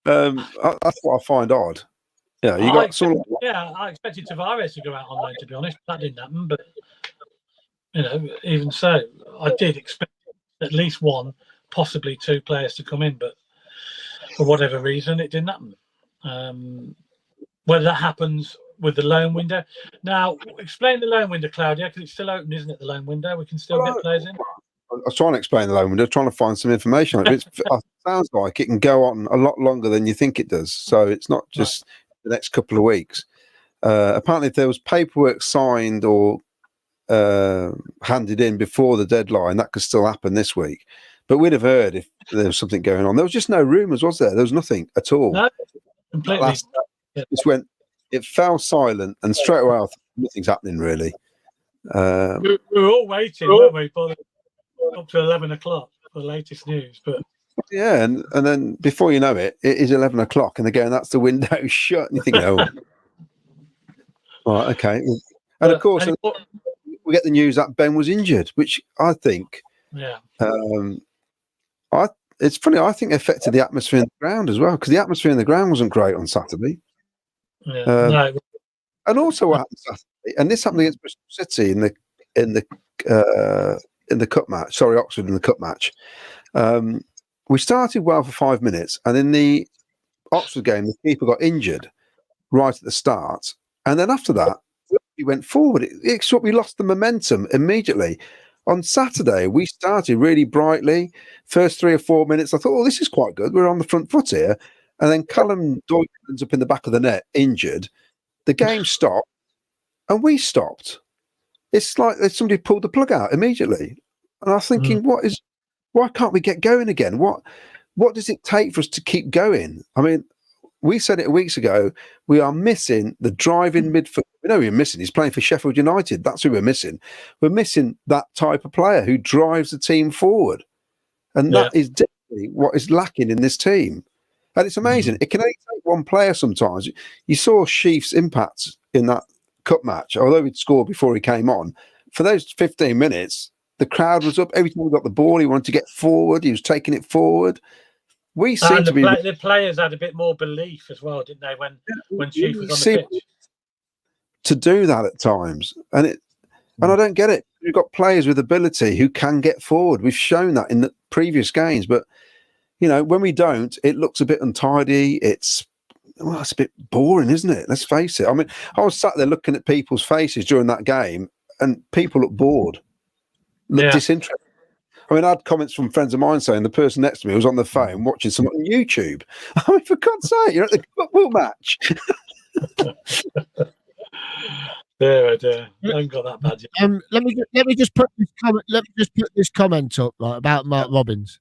that's what I find odd. Yeah, you got I expected Tavares to go out on loan, to be honest. That didn't happen, but you know, even so, I did expect at least 1, possibly 2 players to come in, but for whatever reason, it didn't happen. Whether that happens with the loan window. Now, explain the loan window, Claudia, because it's still open, isn't it? The loan window, we can still get players in. I was trying to explain the loan window, trying to find some information on it. It sounds like it can go on a lot longer than you think it does. So it's not just the next couple of weeks. Apparently, if there was paperwork signed or handed in before the deadline, that could still happen this week. But we'd have heard if there was something going on. There was just no rumours, was there? There was nothing at all. No, completely. It fell silent, and straight away I thought nothing's happening really. We were all waiting, weren't we, up to 11 o'clock for the latest news. But yeah, and then before you know it, it is 11 o'clock, and again that's the window shut, and you think, oh, all right, okay. And of course, we get the news that Ben was injured, which I think, it's funny. I think affected the atmosphere in the ground as well, because the atmosphere in the ground wasn't great on Saturday. No. And also what happened Saturday, and this happened against Bristol City in the in the cup match. Sorry, Oxford in the cup match. We started well for 5 minutes, and in the Oxford game, the keeper got injured right at the start, and then after that, we went forward. We lost the momentum immediately. On Saturday, we started really brightly. First 3 or 4 minutes, I thought, "Oh, this is quite good. We're on the front foot here." And then Callum Doyle ends up in the back of the net, injured. The game stopped, and we stopped. It's like somebody pulled the plug out immediately. And I was thinking, why can't we get going again? What does it take for us to keep going? I mean, we said it weeks ago. We are missing the driving midfield. We know we're missing. He's playing for Sheffield United. That's who we're missing. We're missing that type of player who drives the team forward. And that is definitely what is lacking in this team. And it's amazing. It can only take one player sometimes. You saw Sheaf's impact in that cup match, although he'd scored before he came on. For those 15 minutes, the crowd was up. Every time we got the ball, he wanted to get forward. He was taking it forward. We seem to be... The players had a bit more belief as well, didn't they, when Sheaf was on the pitch? To do that at times. And I don't get it. We've got players with ability who can get forward. We've shown that in the previous games, but when we don't, it looks a bit untidy. It's a bit boring, isn't it? Let's face it. I mean, I was sat there looking at people's faces during that game, and people looked bored, looked disinterested. I mean, I had comments from friends of mine saying the person next to me was on the phone watching something on YouTube. I mean, for God's sake, you're at the football match. Dear. I haven't got that bad yet. Let me just put this comment up about Mark Robbins.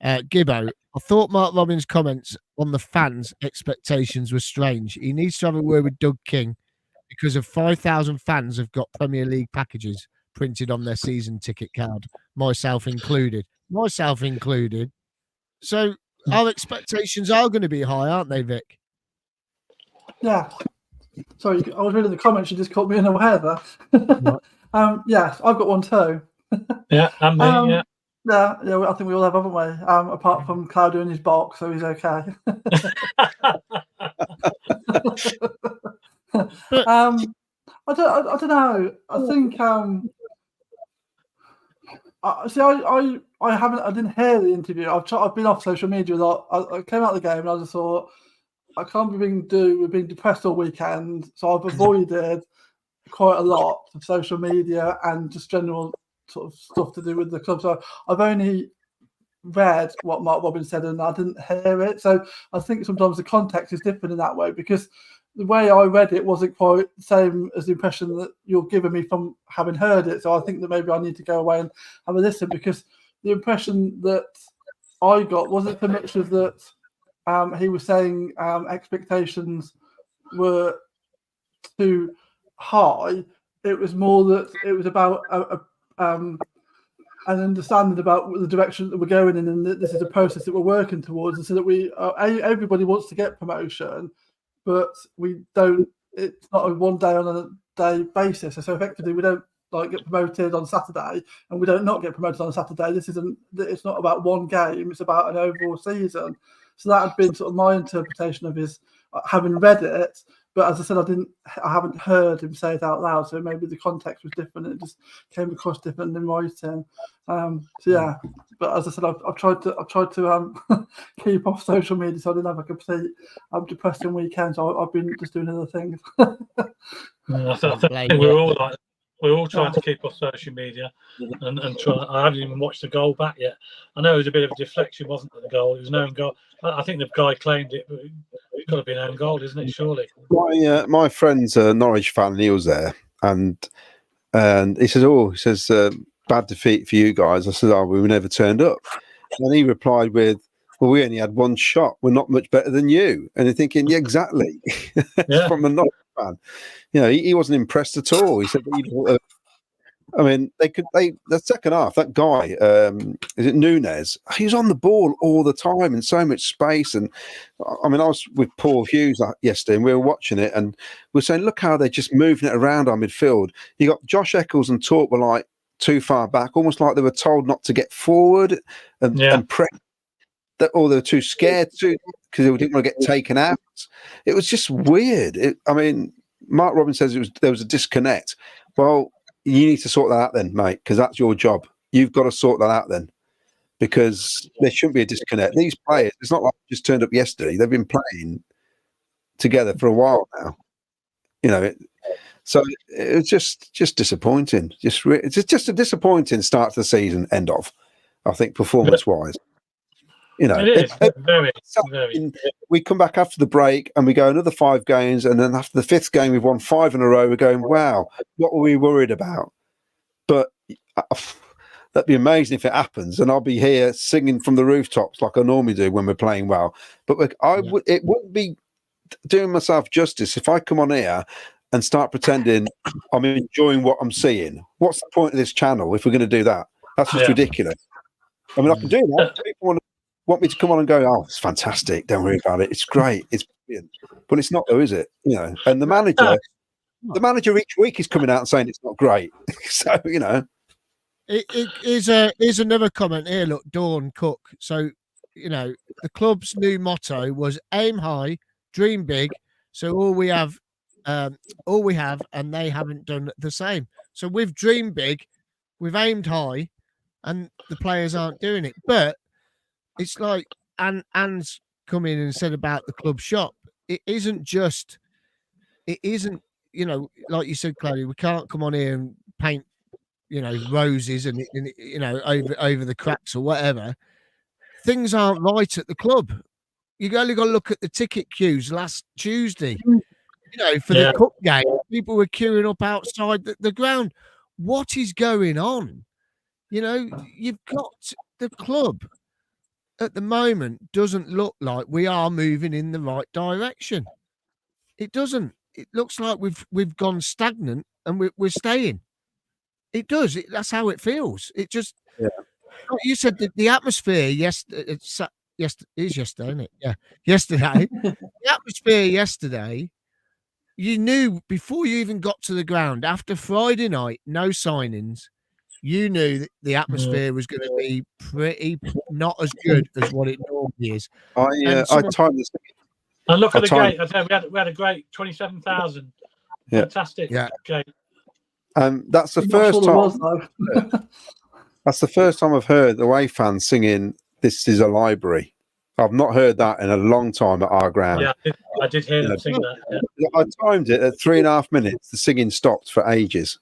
Gibbo, I thought Mark Robbins' comments on the fans' expectations were strange. He needs to have a word with Doug King because of 5,000 fans have got Premier League packages printed on their season ticket card, myself included. So our expectations are going to be high, aren't they, Vic? Yeah. Sorry, I was reading the comments. You just caught me unaware there. Yes, I've got one too. Yeah, and me, yeah. Yeah, I think we all have, haven't we? Apart from Claudio in his box, so he's okay. I don't know. I think I didn't hear the interview. I've been off social media a lot. I came out of the game and I just thought I can't be being depressed all weekend, so I've avoided quite a lot of social media and just general sort of stuff to do with the club. So I've only read what Mark Robbins said and I didn't hear it. So I think sometimes the context is different in that way, because the way I read it wasn't quite the same as the impression that you're giving me from having heard it. So I think that maybe I need to go away and have a listen, because the impression that I got wasn't so much of that he was saying expectations were too high. It was more that it was about an understanding about the direction that we're going in, and that this is a process that we're working towards, and so that everybody wants to get promotion, but we don't. It's not a one day on a day basis. So effectively, we don't get promoted on Saturday, and we don't not get promoted on Saturday. It's not about one game. It's about an overall season. So that had been sort of my interpretation of his, having read it. But as I said, I haven't heard him say it out loud, so maybe the context was different. It just came across different in writing. So yeah, but as I said, I've tried to keep off social media, so I didn't have a complete depressing weekend. So I've been just doing other things. I think we're all trying to keep off social media and try. I haven't even watched the goal back yet. I know it was a bit of a deflection, wasn't it? The goal. It was no goal. I think the guy claimed it, but it's got to be an own goal, isn't it? Surely. My friend's a Norwich fan, and he was there, and he says, bad defeat for you guys. I said, we never turned up. And he replied with, well, we only had one shot. We're not much better than you. And you're thinking, yeah, exactly. Yeah. From a Norwich fan. He wasn't impressed at all. He said, I mean, the second half, that guy, is it Nunes? He was on the ball all the time in so much space. And I mean, I was with Paul Hughes yesterday and we were watching it and we were saying, look how they're just moving it around our midfield. You got Josh Eccles and Torp were too far back, almost like they were told not to get forward and press. Or they were too scared to, because they didn't want to get taken out. It was just weird. I mean, Mark Robbins says there was a disconnect. Well, you need to sort that out then, mate, because that's your job. You've got to sort that out then, because there shouldn't be a disconnect. These players, it's not like they just turned up yesterday. They've been playing together for a while now. So it's just disappointing. It's just a disappointing start to the season. End of, I think, performance-wise. It is very. We come back after the break and we go another 5 games, and then after the 5th game, we've won 5 in a row. We're going, wow, what were we worried about? But that'd be amazing if it happens, and I'll be here singing from the rooftops like I normally do when we're playing well. But it wouldn't be doing myself justice if I come on here and start pretending I'm enjoying what I'm seeing. What's the point of this channel if we're going to do that? That's just ridiculous. I mean, I can do that. People want me to come on and go, oh, it's fantastic. Don't worry about it. It's great. It's brilliant. But it's not, though, is it? And the manager each week is coming out and saying it's not great. So, It is another comment here. Look, Dawn Cook. So, the club's new motto was aim high, dream big. So all we have, and they haven't done the same. So we've dreamed big, we've aimed high, and the players aren't doing it. But it's like Anne's come in and said about the club shop. It isn't, like you said, Chloe, we can't come on here and paint, roses and over the cracks or whatever. Things aren't right at the club. You only got to look at the ticket queues last Tuesday. For the cup game, people were queuing up outside the ground. What is going on? You've got the club at the moment doesn't look like we are moving in the right direction. It doesn't. It looks like we've gone stagnant and we're staying. It does. That's how it feels. It just. Yeah. You said that the atmosphere yesterday, isn't it? Yeah, yesterday. The atmosphere yesterday. You knew before you even got to the ground, after Friday night, no signings, you knew that the atmosphere was going to be pretty not as good as what it normally is. I timed this. And look at the gate. I tell you, we had a great 27,000. Yeah. Fantastic gate. That's the first time. That's the first time I've heard away fans singing "This is a library." I've not heard that in a long time at our ground. Yeah, I did hear them sing that. Yeah. I timed it at 3.5 minutes. The singing stopped for ages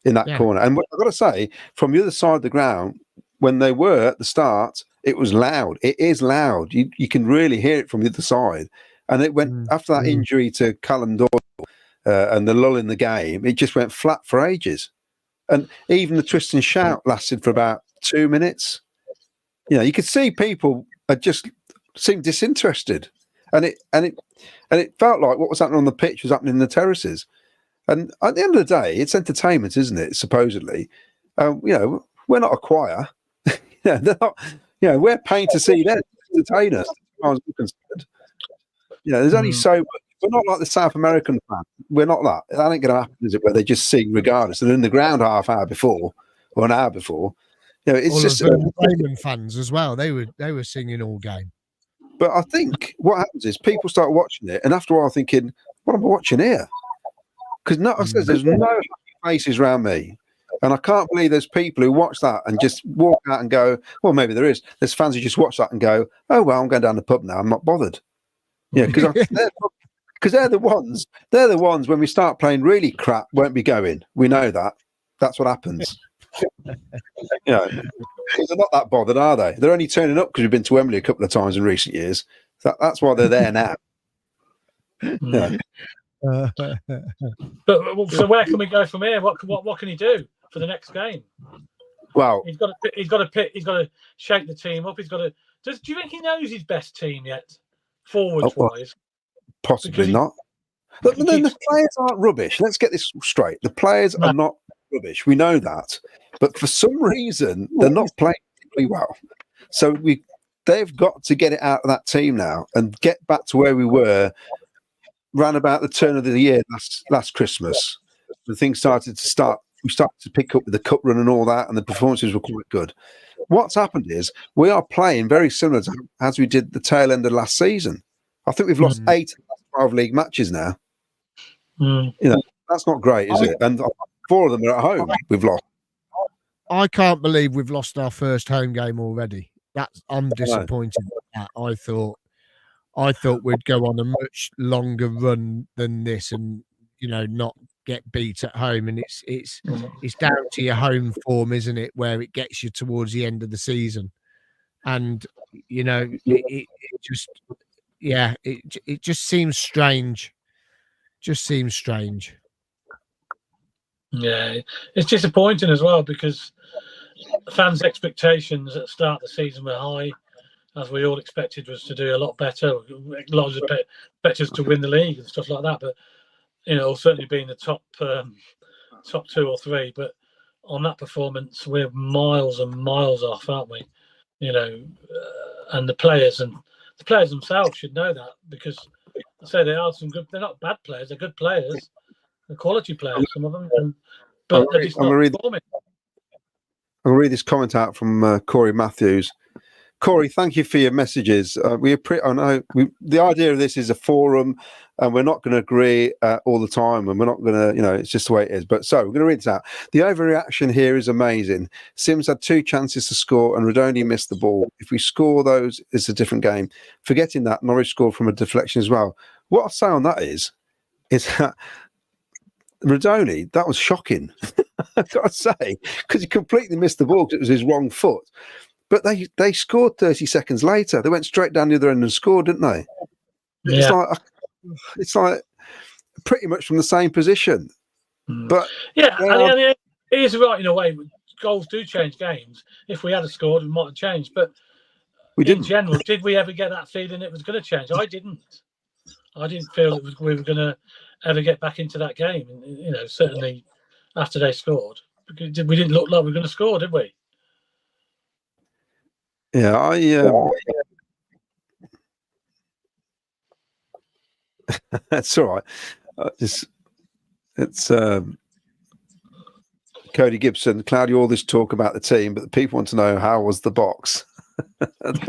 in that corner. And I've got to say, from the other side of the ground, when they were at the start, it was loud. It is loud. You can really hear it from the other side. And it went after that injury to Callum Doyle and the lull in the game, it just went flat for ages. And even the twist and shout lasted for about 2 minutes. You could see people just seemed disinterested, and it felt like what was happening on the pitch was happening in the terraces. And at the end of the day, it's entertainment, isn't it? Supposedly, we're not a choir. They're not. We're paying to see them entertain us. As far as we're concerned, there's only so much. We're not like the South American fan. We're not that. That ain't going to happen, is it? Where they just sing regardless. And in the ground half hour before or an hour before. It's all just Raymond fans as well. They were singing all game. But I think what happens is people start watching it, and after a while, thinking, "What am I watching here?" Because there's no happy faces around me, and I can't believe there's people who watch that and just walk out and go, "Well, maybe there is." There's fans who just watch that and go, "Oh well, I'm going down the pub now. I'm not bothered." Because they're the ones. They're the ones when we start playing really crap, won't be going. We know that. That's what happens. Because they're not that bothered, are they? They're only turning up because we've been to Wembley a couple of times in recent years. That's why they're there now. But so where can we go from here? What can he do for the next game? Well, he's got to shake the team up. Do you think he knows his best team yet, forwards wise? Possibly not. But then the players aren't rubbish. Let's get this straight. The players are not rubbish. We know that. But for some reason, they're not playing particularly well. So they've got to get it out of that team now and get back to where we were round about the turn of the year last Christmas. When things started to pick up with the cup run and all that, and the performances were quite good. What's happened is we are playing very similar to as we did the tail end of last season. I think we've lost 8 of the last 12 league matches now. That's not great, is it? And 4 of them are at home. We've lost. I can't believe we've lost our first home game already. I'm disappointed with that. I thought we'd go on a much longer run than this, and not get beat at home. And it's down to your home form, isn't it, where it gets you towards the end of the season. And it just seems strange. Just seems strange. Yeah, it's disappointing as well because fans' expectations at the start of the season were high, as we all expected was to do a lot better. A lot of expected us to win the league and stuff like that. But certainly being the top 2 or 3. But on that performance, we're miles and miles off, aren't we? And the players themselves should know that, because I say they are some good. They're not bad players. They're good players. They're quality players. Some of them, but they're just not performing. I'll read this comment out from Corey Matthews. Corey, thank you for your messages. The idea of this is a forum, and we're not going to agree all the time, and we're not going to, it's just the way it is. But so we're going to read this out. The overreaction here is amazing. Sims had 2 chances to score, and Rodoni missed the ball. If we score those, it's a different game. Forgetting that, Norwich scored from a deflection as well. What I'll say on that is that Rodoni, that was shocking. I've got to say, because he completely missed the ball because it was his wrong foot. But they scored 30 seconds later. They went straight down the other end and scored, didn't they? Yeah. It's like pretty much from the same position. But yeah, he is right in a way. Goals do change games. If we had scored, we might have changed. But in general, did we ever get that feeling it was going to change? I didn't feel we were going to ever get back into that game. And, certainly after they scored, because we didn't look like we were going to score, did we? Yeah, that's all right. It's Cody Gibson, Claudia. All this talk about the team, but the people want to know how was the box. The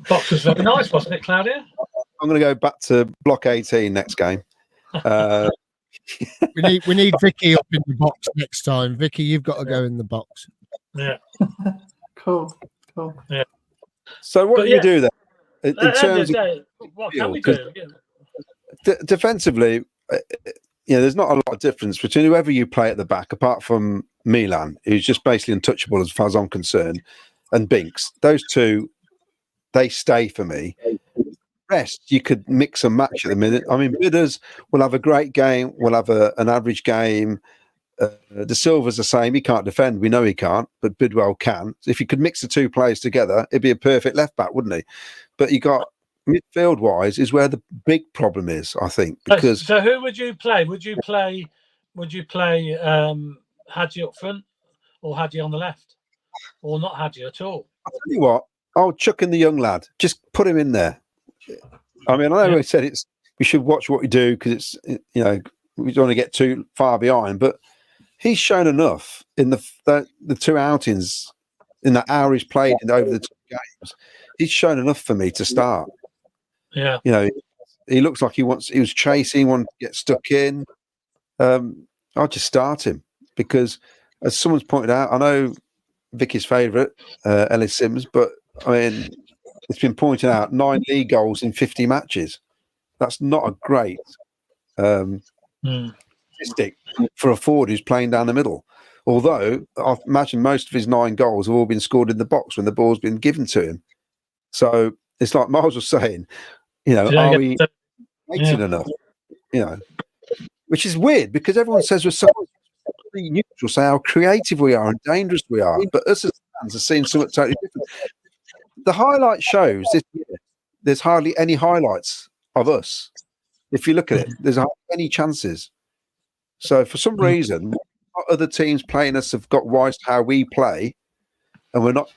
box was very nice, wasn't it, Claudia? I'm going to go back to block 18 next game. We need Vicky up in the box next time. Vicky, you've got to go in the box. Yeah. Cool. Yeah. So what do you do there? In terms of what can we do? Defensively, there's not a lot of difference between whoever you play at the back, apart from Milan, who's just basically untouchable as far as I'm concerned, and Binks. Those 2, they stay for me. Rest, you could mix and match at the minute. I mean, Bidders will have a great game. We'll have an average game. De Silva's the same. He can't defend. We know he can't, but Bidwell can. If you could mix the 2 players together, it'd be a perfect left back, wouldn't he? But you got midfield wise is where the big problem is, I think. Because so who would you play? Would you play Hadji up front, or Hadji on the left, or not Hadji at all? I'll tell you what, I'll chuck in the young lad. Just put him in there. I mean, I know we said we should watch what we do because we don't want to get too far behind, but he's shown enough in the 2 outings, in the hour he's played over the 2 games. He's shown enough for me to start. Yeah, he looks like he was chasing, wanted to get stuck in. I'll just start him because, as someone's pointed out, I know Vicky's favourite, Ellis Sims, but I mean, it's been pointed out 9 league goals in 50 matches. That's not a great statistic for a forward who's playing down the middle. Although I imagine most of his 9 goals have all been scored in the box when the ball's been given to him. So it's like Miles was saying, are we waiting enough? Which is weird because everyone says we're so neutral, say how creative we are and dangerous we are, but us as fans are seeing something totally different. The highlight shows this year, there's hardly any highlights of us. If you look at it, there's hardly any chances. So for some reason, other teams playing us have got wise to how we play, and we're not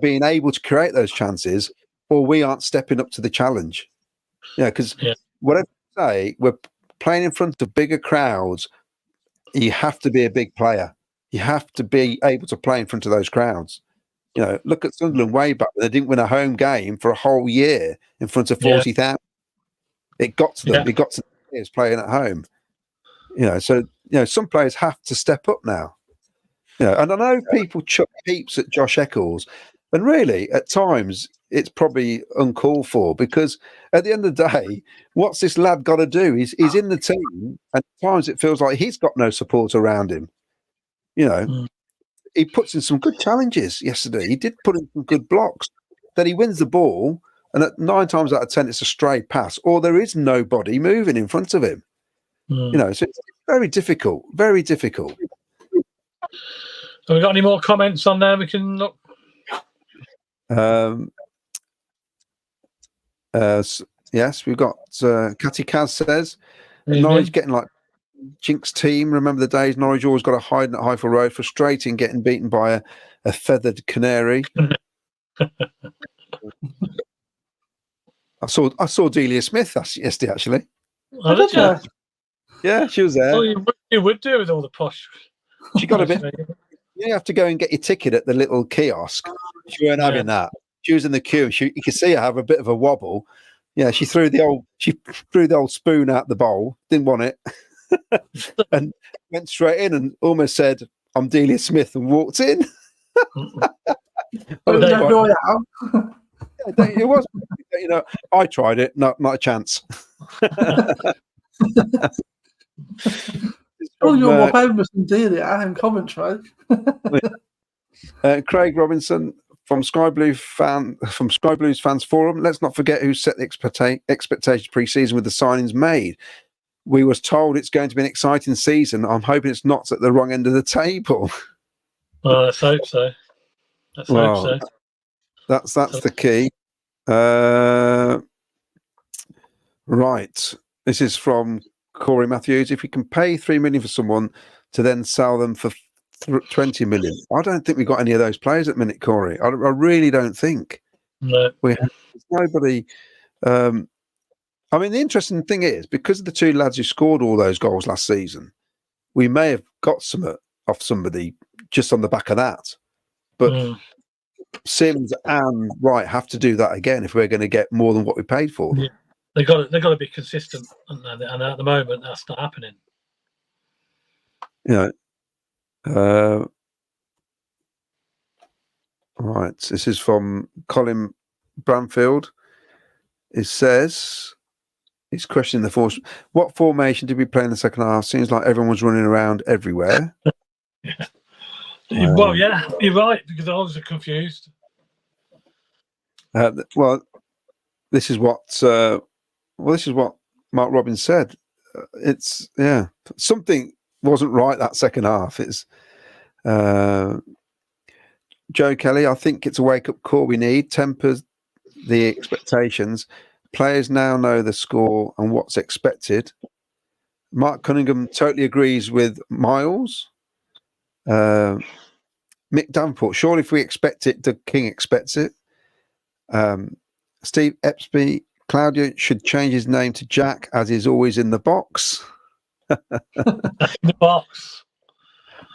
being able to create those chances, or we aren't stepping up to the challenge. Because whatever you say, we're playing in front of bigger crowds. You have to be a big player. You have to be able to play in front of those crowds. Look at Sunderland way back. They didn't win a home game for a whole year in front of 40,000. It got to them. It got to the players playing at home. So some players have to step up now. And I know people chuck heaps at Josh Eccles, and really, at times, it's probably uncalled for, because at the end of the day, what's this lad got to do? He's in the team, and at times it feels like he's got no support around him. He puts in some good challenges yesterday. He did put in some good blocks. Then he wins the ball, and at 9 times out of 10, it's a stray pass, or there is nobody moving in front of him. So it's very difficult, very difficult. Have we got any more comments on there? We can look. Yes, we've got Catty Kaz says Norwich getting like Jinx team. Remember the days Norwich always got to hide at Highfield Road. Frustrating getting beaten by a feathered canary. I saw Delia Smith yesterday actually. Oh, did you? Yeah, she was there. Well, you would do with all the posh. She got a bit. You have to go and get your ticket at the little kiosk. She weren't having that. She was in the queue. You could see her have a bit of a wobble. Yeah, she threw the old spoon out the bowl. Didn't want it, and went straight in and almost said, "I'm Delia Smith," and walked in. It was, I tried it. Not a chance. You're more famous than Delia in Coventry. Craig Robinson from Sky Blues Fans Forum. Let's not forget who set the expectations pre-season with the signings made. We was told it's going to be an exciting season. I'm hoping it's not at the wrong end of the table. Well, let's hope so. That's the key. Right. This is from Corey Matthews. If we can pay $3 million for someone to then sell them for 20 million, I don't think we got any of those players at the minute, Corey. I really don't think. No. We have nobody. I mean, the interesting thing is, because of the 2 lads who scored all those goals last season, we may have got some off somebody just on the back of that. But Sims and Wright have to do that again if we're going to get more than what we paid for. Yeah. They've got to be consistent, and at the moment that's not happening. Right. This is from Colin Bramfield. It says he's questioning the force. What formation did we play in the second half? Seems like everyone was running around everywhere. Well, yeah, you're right, because I was confused. Well, this is what Mark Robbins said. It's something wasn't right that second half. It's Joe Kelly. I think it's a wake-up call we need. Tempers the expectations. Players now know the score and what's expected. Mark Cunningham totally agrees with Miles. Mick Davenport, surely if we expect it, the King expects it. Steve Epsby, Claudio should change his name to Jack, as he's always in the box. The box.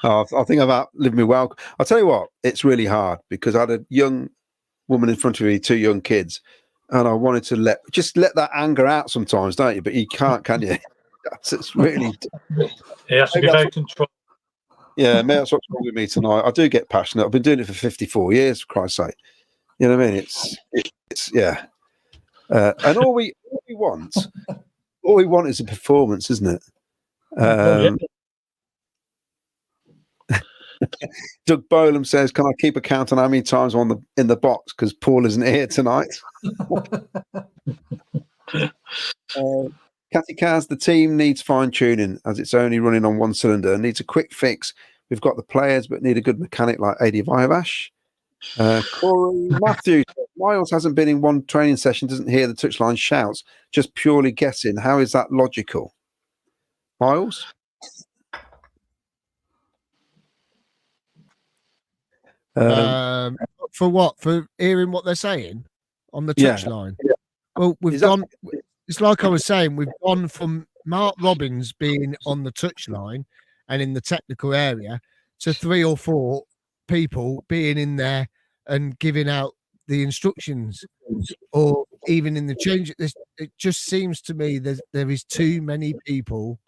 I think I've outlived me well. I'll tell you what, it's really hard because I had a young woman in front of me, 2 young kids, and I wanted to let that anger out sometimes, don't you? But you can't, can you? It's really. He has to be very controlled. Yeah, maybe that's what's wrong with me tonight. I do get passionate. I've been doing it for 54 years, for Christ's sake. You know what I mean? It's yeah. And all we want is a performance, isn't it? Doug Bolam says, "Can I keep a count on how many times I'm in the box because Paul isn't here tonight?" Catty Kaz, the team needs fine tuning as it's only running on one cylinder. Needs a quick fix. We've got the players, but need a good mechanic like Adi Viavash. Corey Matthews, Miles hasn't been in one training session, doesn't hear the touchline shouts, just purely guessing. How is that logical? Miles? For what? For hearing what they're saying on the touchline? Yeah. Well, we've gone. It's like I was saying, we've gone from Mark Robbins being on the touchline and in the technical area to 3 or 4 people being in there and giving out the instructions, or even in the change. It just seems to me there is too many people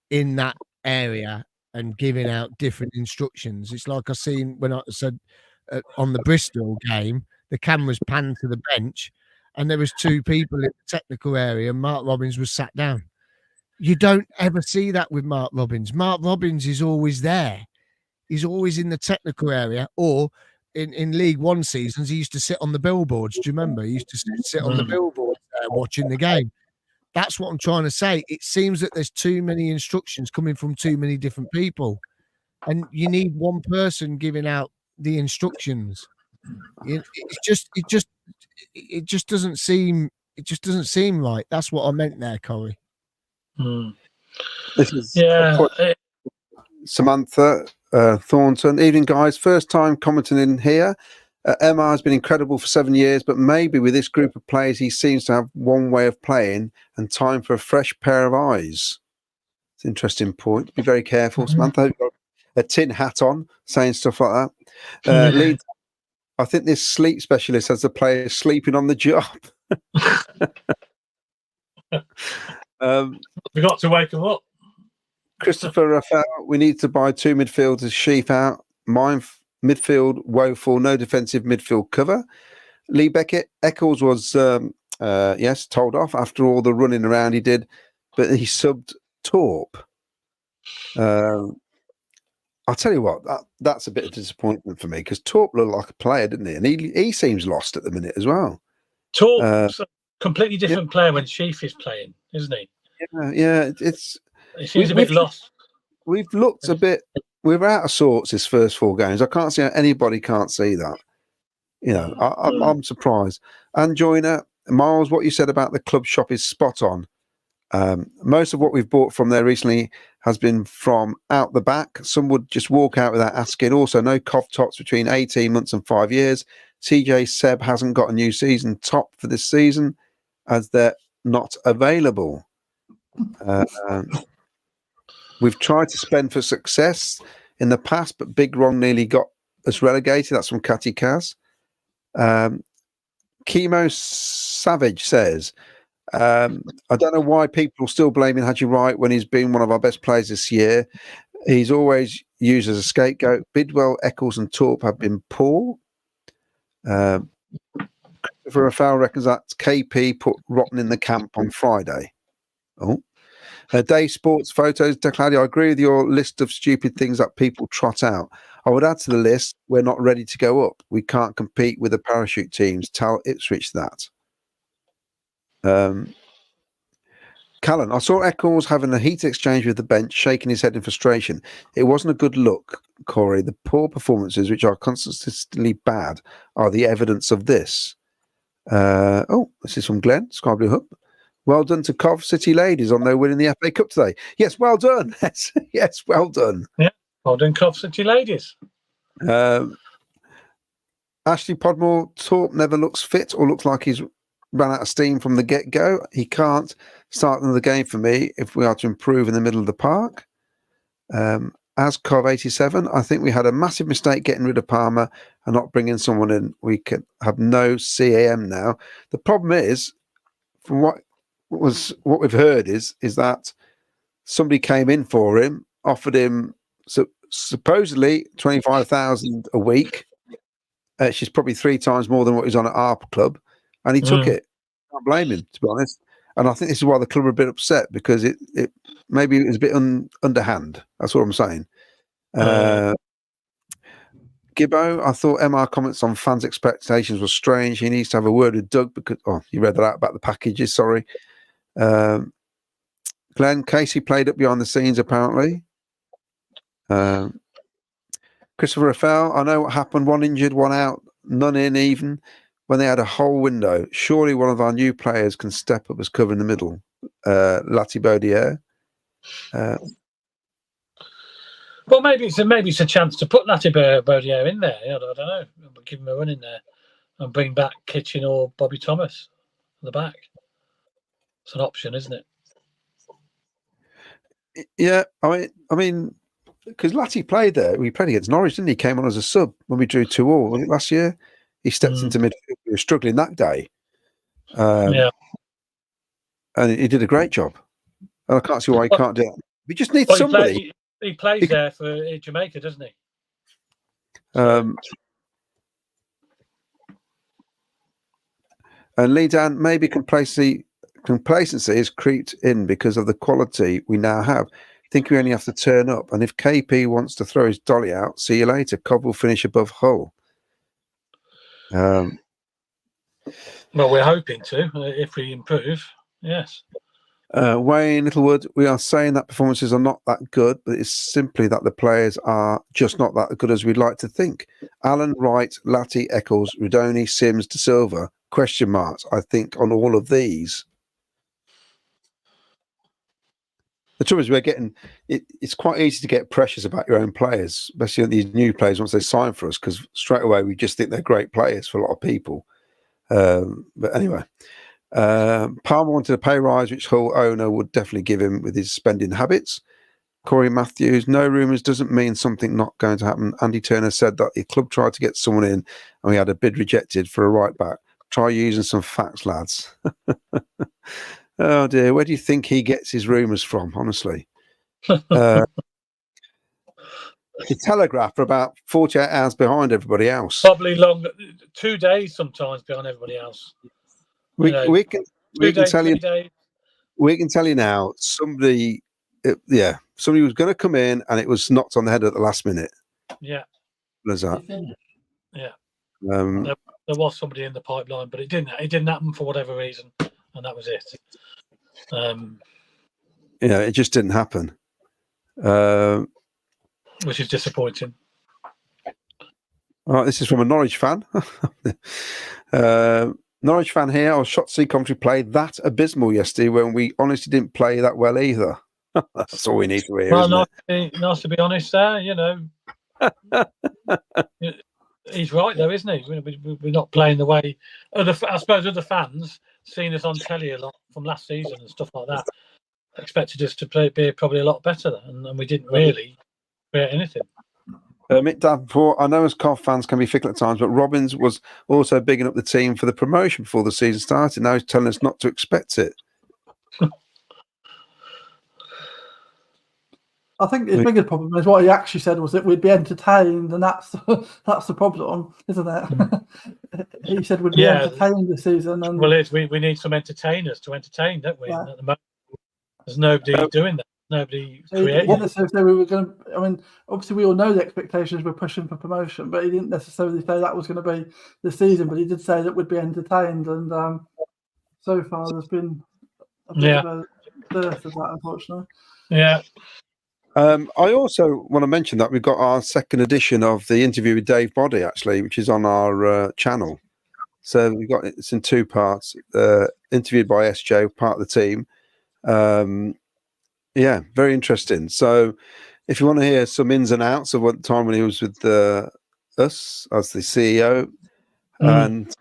in that area and giving out different instructions. It's like I seen when I said on the Bristol game, the cameras panned to the bench, and there was 2 people in the technical area, and Mark Robbins was sat down. You don't ever see that with Mark Robbins. Mark Robbins is always there. He's always in the technical area, or in League One seasons, he used to sit on the billboards. Do you remember? He used to sit on the billboards watching the game. That's what I'm trying to say. It seems that there's too many instructions coming from too many different people, and you need one person giving out the instructions. It just doesn't seem right. That's what I meant there, Corey. This is Yeah. Samantha Thornton. Evening, guys. First time commenting in here. Emma has been incredible for 7 years, but maybe with this group of players, he seems to have one way of playing and time for a fresh pair of eyes. It's an interesting point. Be very careful, Samantha. You've got a tin hat on, saying stuff like that. Leeds, I think this sleep specialist has the players sleeping on the job. We got to wake them up. Christopher Raphael, we need to buy 2 midfielders, Sheaf out, mine midfield woeful, no defensive midfield cover. Lee Beckett, Eccles was told off after all the running around he did, but he subbed Torp. I'll tell you what, that's a bit of disappointment for me, because Torp looked like a player, didn't he? And he seems lost at the minute as well. Torp's a completely different player when Sheaf is playing, isn't he? Yeah, He seems a bit lost. We've looked a bit. We're out of sorts this first 4 games. I can't see how anybody can't see that. You know, I'm surprised. And Joyner, Miles, what you said about the club shop is spot on. Most of what we've bought from there recently has been from out the back. Some would just walk out without asking. Also, no cough tops between 18 months and 5 years. CJ Seb hasn't got a new season top for this season as they're not available. We've tried to spend for success in the past, but Big Wrong nearly got us relegated. That's from Catty Kaz. Chemo Savage says, I don't know why people are still blaming Haji Wright when he's been one of our best players this year. He's always used as a scapegoat. Bidwell, Eccles and Torp have been poor. Christopher Raphael reckons that KP put Rotten in the camp on Friday. Day Sports Photos, Decladio, I agree with your list of stupid things that people trot out. I would add to the list, we're not ready to go up. We can't compete with the parachute teams. Tell Ipswich that. Callan, I saw Eccles having a heated exchange with the bench, shaking his head in frustration. It wasn't a good look, Corey. The poor performances, which are consistently bad, are the evidence of this. This is from Glenn, Sky Blue Hub. Well done to Cov City ladies on their winning the FA Cup today. Yes, well done. Yes, well done. Yeah, well done, Cov City ladies. Ashley Podmore, Torp never looks fit or looks like he's ran out of steam from the get-go. He can't start another game for me if we are to improve in the middle of the park. As Cov 87, I think we had a massive mistake getting rid of Palmer and not bringing someone in. We can have no CAM now. The problem is, from what we've heard is that somebody came in for him, offered him supposedly 25,000 a week. She's probably 3 times more than what he's on at our club, and he took it. Can't blame him, to be honest. And I think this is why the club are a bit upset, because it maybe it was a bit underhand. That's what I'm saying. Gibbo, I thought MR comments on fans' expectations were strange. He needs to have a word with Doug because you read that out about the packages. Sorry. Glenn, Casey played up behind the scenes apparently. Christopher Raphael, I know what happened. 1 injured, 1 out, none in even when they had a whole window. Surely one of our new players can step up as cover in the middle. Lati Baudier. Well, maybe it's a chance to put Lati Baudier in there. I don't know. Give him a run in there and bring back Kitchen or Bobby Thomas at the back. It's an option, isn't it? Yeah, I mean, because Lati played there. We played against Norwich, didn't he? Came on as a sub when we drew 2-2 last year. He stepped into midfield. We were struggling that day. And he did a great job. And I can't see why he can't do it. We just need Well, somebody. he plays there for Jamaica, doesn't he? And Lee Dan, maybe complacency has creeped in because of the quality we now have. Think we only have to turn up. And if KP wants to throw his dolly out, see you later. Cobb will finish above Hull. Well, we're hoping to, if we improve. Yes. Wayne Littlewood, we are saying that performances are not that good, but it's simply that the players are just not that good as we'd like to think. Allen, Wright, Latti, Eccles, Rudoni, Sims, De Silva, question marks, I think, on all of these. The trouble is we're getting it's quite easy to get pressures about your own players, especially these new players once they sign for us, because straight away we just think they're great players for a lot of people. But anyway, Palmer wanted a pay rise, which Hull owner would definitely give him with his spending habits. Corey Matthews, no rumours doesn't mean something not going to happen. Andy Turner said that the club tried to get someone in and we had a bid rejected for a right back. Try using some facts, lads. Oh dear, where do you think he gets his rumours from, honestly? The Telegraph are about 48 hours behind everybody else. Probably longer, 2 days sometimes behind everybody else. We can tell you. Days. We can tell you now. Somebody was going to come in, and it was knocked on the head at the last minute. Yeah. Was that? Yeah. There was somebody in the pipeline, but it didn't happen for whatever reason, and that was it. It just didn't happen. Which is disappointing. All right, this is from a Norwich fan. Norwich fan here. I was shocked to see Coventry play that abysmal yesterday when we honestly didn't play that well either. That's all we need to hear. Well, nice to be honest there, He's right though, isn't he? We're not playing the way I suppose other fans seen us on telly a lot from last season and stuff like that. Expected us to be probably a lot better, and we didn't really create anything. Mick Davenport, I know as Cov fans can be fickle at times, but Robbins was also bigging up the team for the promotion before the season started. Now he's telling us not to expect it. I think his biggest problem is what he actually said was that we'd be entertained, and that's the problem, isn't it? He said we'd be entertained this season. And well, we need some entertainers to entertain, don't we? Yeah. At the moment, there's nobody doing that. Nobody creating. He didn't necessarily say we were going to. I mean, obviously we all know the expectations we're pushing for promotion, but he didn't necessarily say that was going to be the season. But he did say that we'd be entertained, and so far there's been a bit of a dearth of that, unfortunately. Yeah. I also want to mention that we've got our second edition of the interview with Dave Boddy, actually, which is on our channel. So it's in two parts. Interviewed by SJ, part of the team. Very interesting. So if you want to hear some ins and outs of what time when he was with us as the CEO, and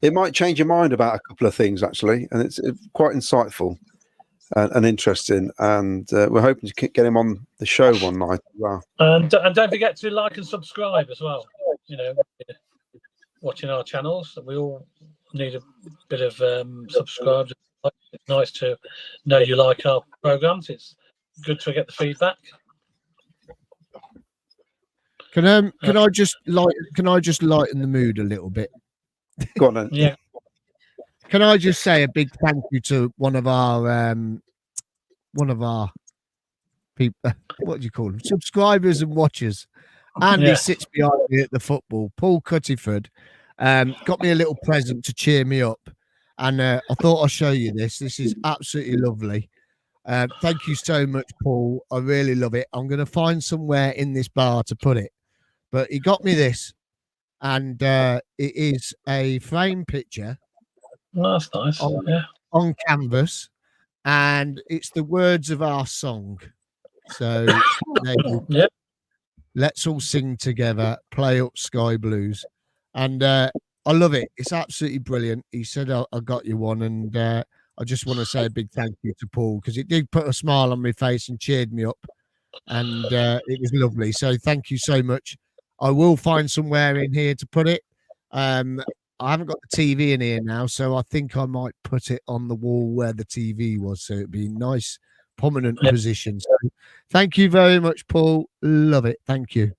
it might change your mind about a couple of things, actually, and it's quite insightful. And interesting, and we're hoping to get him on the show one night as well. And don't forget to like and subscribe as well. Watching our channels, we all need a bit of subscribe. It's nice to know you like our programs. It's good to get the feedback. Can I just lighten the mood a little bit? Go on then. Yeah. Can I just say a big thank you to one of our people? What do you call them? Subscribers and watchers. Andy sits behind me at the football. Paul Cuttiford got me a little present to cheer me up, and I thought I'll show you this. This is absolutely lovely. Thank you so much, Paul. I really love it. I'm going to find somewhere in this bar to put it, but he got me this, and it is a frame picture. Well, that's nice. On canvas, and it's the words of our song. So let's all sing together, play up Sky Blues, and I love it. It's absolutely brilliant. He said I got you one, and I just want to say a big thank you to Paul, because it did put a smile on my face and cheered me up, and it was lovely. So thank you so much. I will find somewhere in here to put it. I haven't got the TV in here now, so I think I might put it on the wall where the TV was, so it'd be nice, prominent position. So thank you very much, Paul. Love it. Thank you.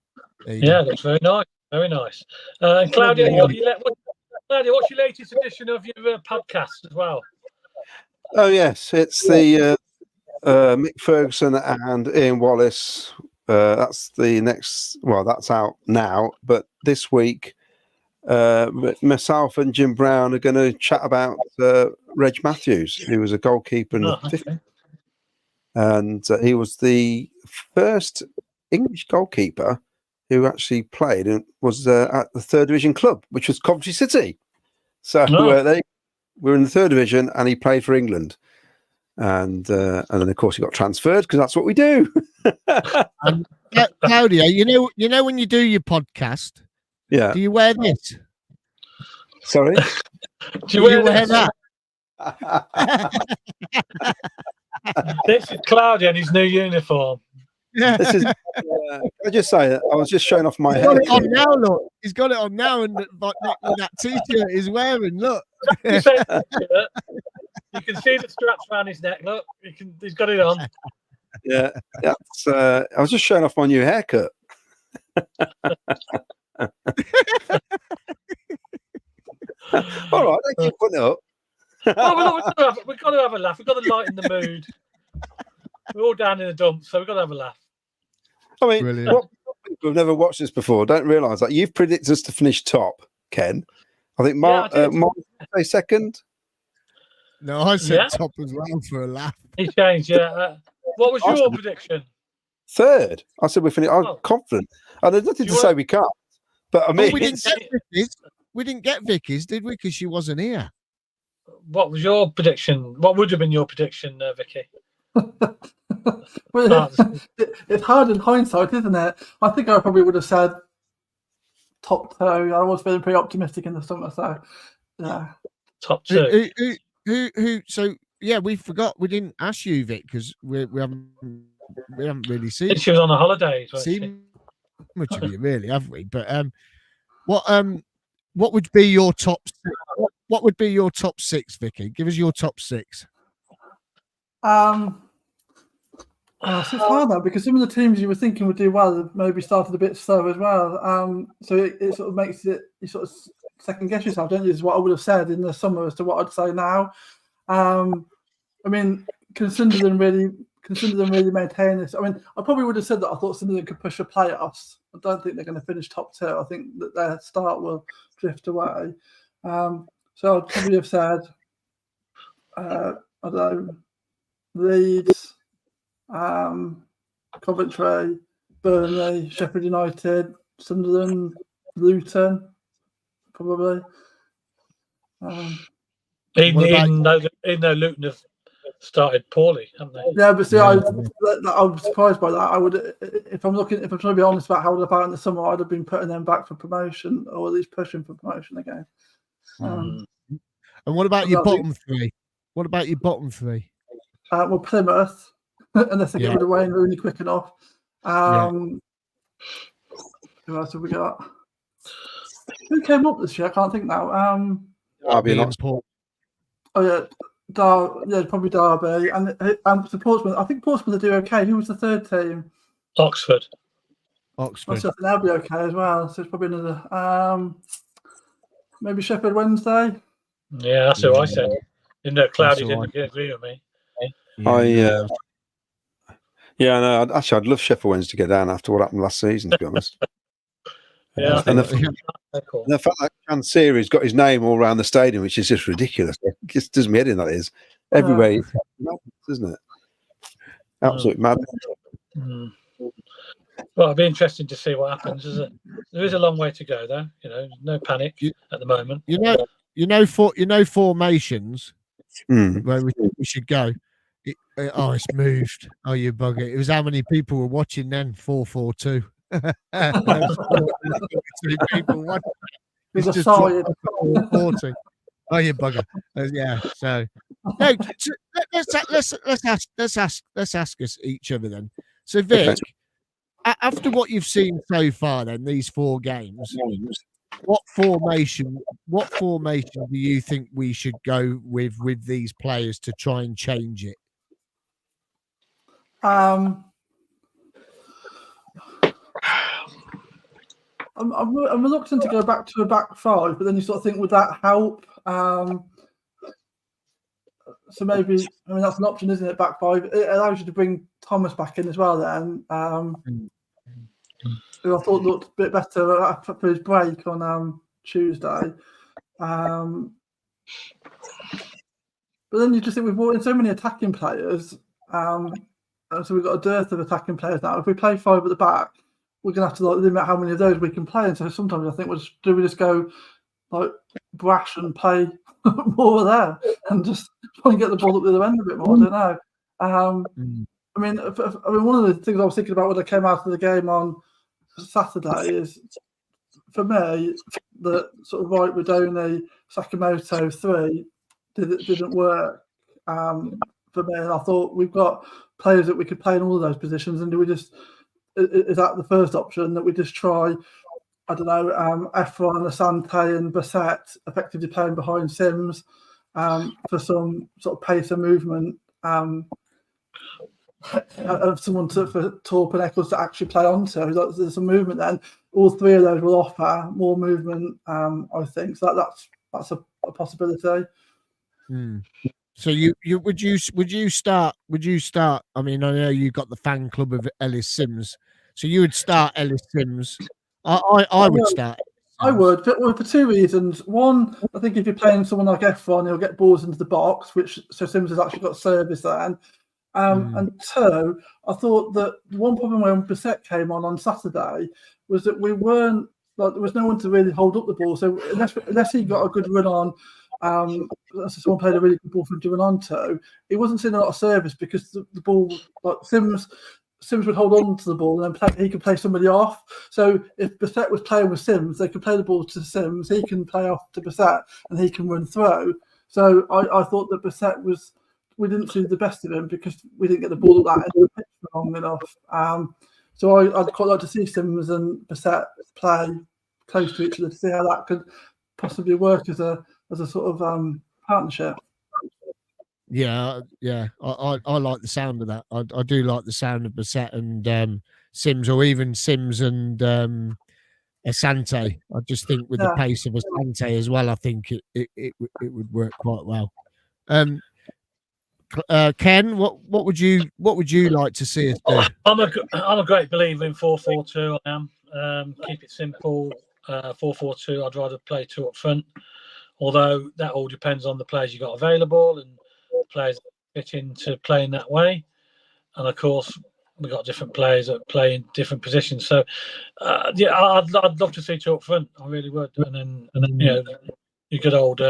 There you Yeah, go. that's very nice. Very nice. And Claudia, Claudia, what's your latest edition of your podcast as well? Oh yes, it's the Mick Ferguson and Ian Wallace. That's the next. Well, that's out now. But this week, myself and Jim Brown are going to chat about Reg Matthews, who was a goalkeeper in the 50s, and he was the first English goalkeeper who actually played and was at the third division club, which was Coventry City. So we're in the third division, and he played for England. And then of course he got transferred because that's what we do. Claudia, you know when you do your podcast, Yeah. do you wear this? Sorry. Do you wear that? This is Claudia in his new uniform. Yeah. This is. I just say I was just showing off my He's hair. got it on now. Look, he's got it on now, and that t-shirt he's wearing. Look. You can see the straps around his neck. Look, he's got it on. Yeah. I was just showing off my new haircut. All right, I keep putting it up. We've got to have a laugh. We've got to lighten the mood. We're all down in the dumps, so we've got to have a laugh. I mean, Brilliant. what people who've never watched this before don't realise that you've predicted us to finish top, Ken. I think Mark say second. No, I said top as well for a laugh. He changed, yeah. What was your prediction? Third. I said we finished. I'm confident. And there's nothing to say we can't. But I mean, we didn't get Vicky's, did we? Because she wasn't here. What was your prediction? What would have been your prediction, Vicky? Well, it's hard in hindsight, isn't it? I think I probably would have said top two. I was feeling pretty optimistic in the summer, so yeah. Top two. Who? So yeah, we forgot. We didn't ask you, Vic, because we haven't really seen. She was on the holidays. Seen much of you, really, have we? But what would be your top? What would be your top six, Vicky? Give us your top six. It's hard now because some of the teams you were thinking would do well have maybe started a bit slow as well. So it sort of makes it, you sort of second guess yourself, don't you? Is what I would have said in the summer as to what I'd say now. I mean, can Sunderland really maintain this? I mean, I probably would have said that I thought Sunderland could push the playoffs. I don't think they're going to finish top two. I think that their start will drift away. So I'd probably have said, I don't know, Leeds, Coventry, Burnley, Sheffield United, Sunderland, Luton, probably. Even though Luton have started poorly, haven't they? Yeah, but see, I was surprised by that. I would, if I'm trying to be honest about how they felt in the summer, I'd have been putting them back for promotion, or at least pushing for promotion again. And what about your bottom three? What about your bottom three? Well, Plymouth, unless they get rid of Wayne Rooney quick enough. Who else have we got? Who came up this year? I can't think now. Derby and Paul. Oh yeah, probably Derby and to Portsmouth. I think Portsmouth will do okay. Who was the third team? Oxford. I think they'll be okay as well. So it's probably another. Maybe Sheffield Wednesday. Yeah, that's who I said. Even though Cloudy didn't agree with me. Actually, I'd love Sheffield Wednesday to get down after what happened last season, to be honest. And the fact that Chansiri's got his name all around the stadium, which is just ridiculous. It just does me head in, that is. Everywhere, it's madness, isn't it? Absolute madness. Well, it'll be interesting to see what happens, isn't it? There is a long way to go, though. No panic at the moment. Formations where we think we should go. It's moved. Oh, you bugger! It was how many people were watching then? 4-4-2. People watching. It's just 40. Oh, you bugger! Yeah. So no. Let's ask us each other then. So Vic, after what you've seen so far, then these 4 games, what formation do you think we should go with these players to try and change it? I'm reluctant to go back to a back five, but then you sort of think, would that help? So maybe, I mean, that's an option, isn't it? Back five. It allows you to bring Thomas back in as well. Then, who I thought looked a bit better for his break on Tuesday. But then you just think we've brought in so many attacking players, and so we've got a dearth of attacking players now. If we play five at the back, we're going to have to limit how many of those we can play. And so sometimes I think, do we just go like brash and play more there and just try and get the ball up the other end a bit more? I don't know. I mean, one of the things I was thinking about when I came out of the game on Saturday is, for me, the sort of right Rodoni, Sakamoto 3 didn't work for me. And I thought, we've got players that we could play in all of those positions, and is that the first option, that we just try, I don't know, Efron, Asante and Bassett effectively playing behind Sims for some sort of pace and movement, of someone for Torp and Eccles to actually play onto. There's some movement then. All three of those will offer more movement, I think. So that's a possibility. So would you start? I mean, I know you got the fan club of Ellis Sims, so you would start Ellis Sims. I would start. I would, for two reasons. One, I think if you're playing someone like Efron, he'll get balls into the box, so Sims has actually got service then. And two, I thought that the one problem when Bassett came on Saturday was that we weren't, like, there was no one to really hold up the ball. So unless he got a good run on, someone played a really good ball for him to run onto, he wasn't seeing a lot of service because the ball, like Sims would hold on to the ball and then he could play somebody off. So if Bassett was playing with Sims, they could play the ball to Sims, he can play off to Bassett and he can run through. So I thought that Bassett we didn't see the best of him because we didn't get the ball at that end of the pitch for long enough. So I'd quite like to see Sims and Bassett play close to each other to see how that could possibly work as a sort of partnership. Yeah. I like the sound of that. I do like the sound of Bassett and Sims, or even Sims and Asante. I just think with the pace of Asante as well, I think it would work quite well. Ken, what would you like to see us do? I'm a great believer in 4-4-2. I am. Keep it simple. 4-4-2. I'd rather play two up front. Although that all depends on the players you got available and the players that fit into playing that way. And of course, we've got different players that play in different positions. So, I'd love to see two up front. I really would. And then you good old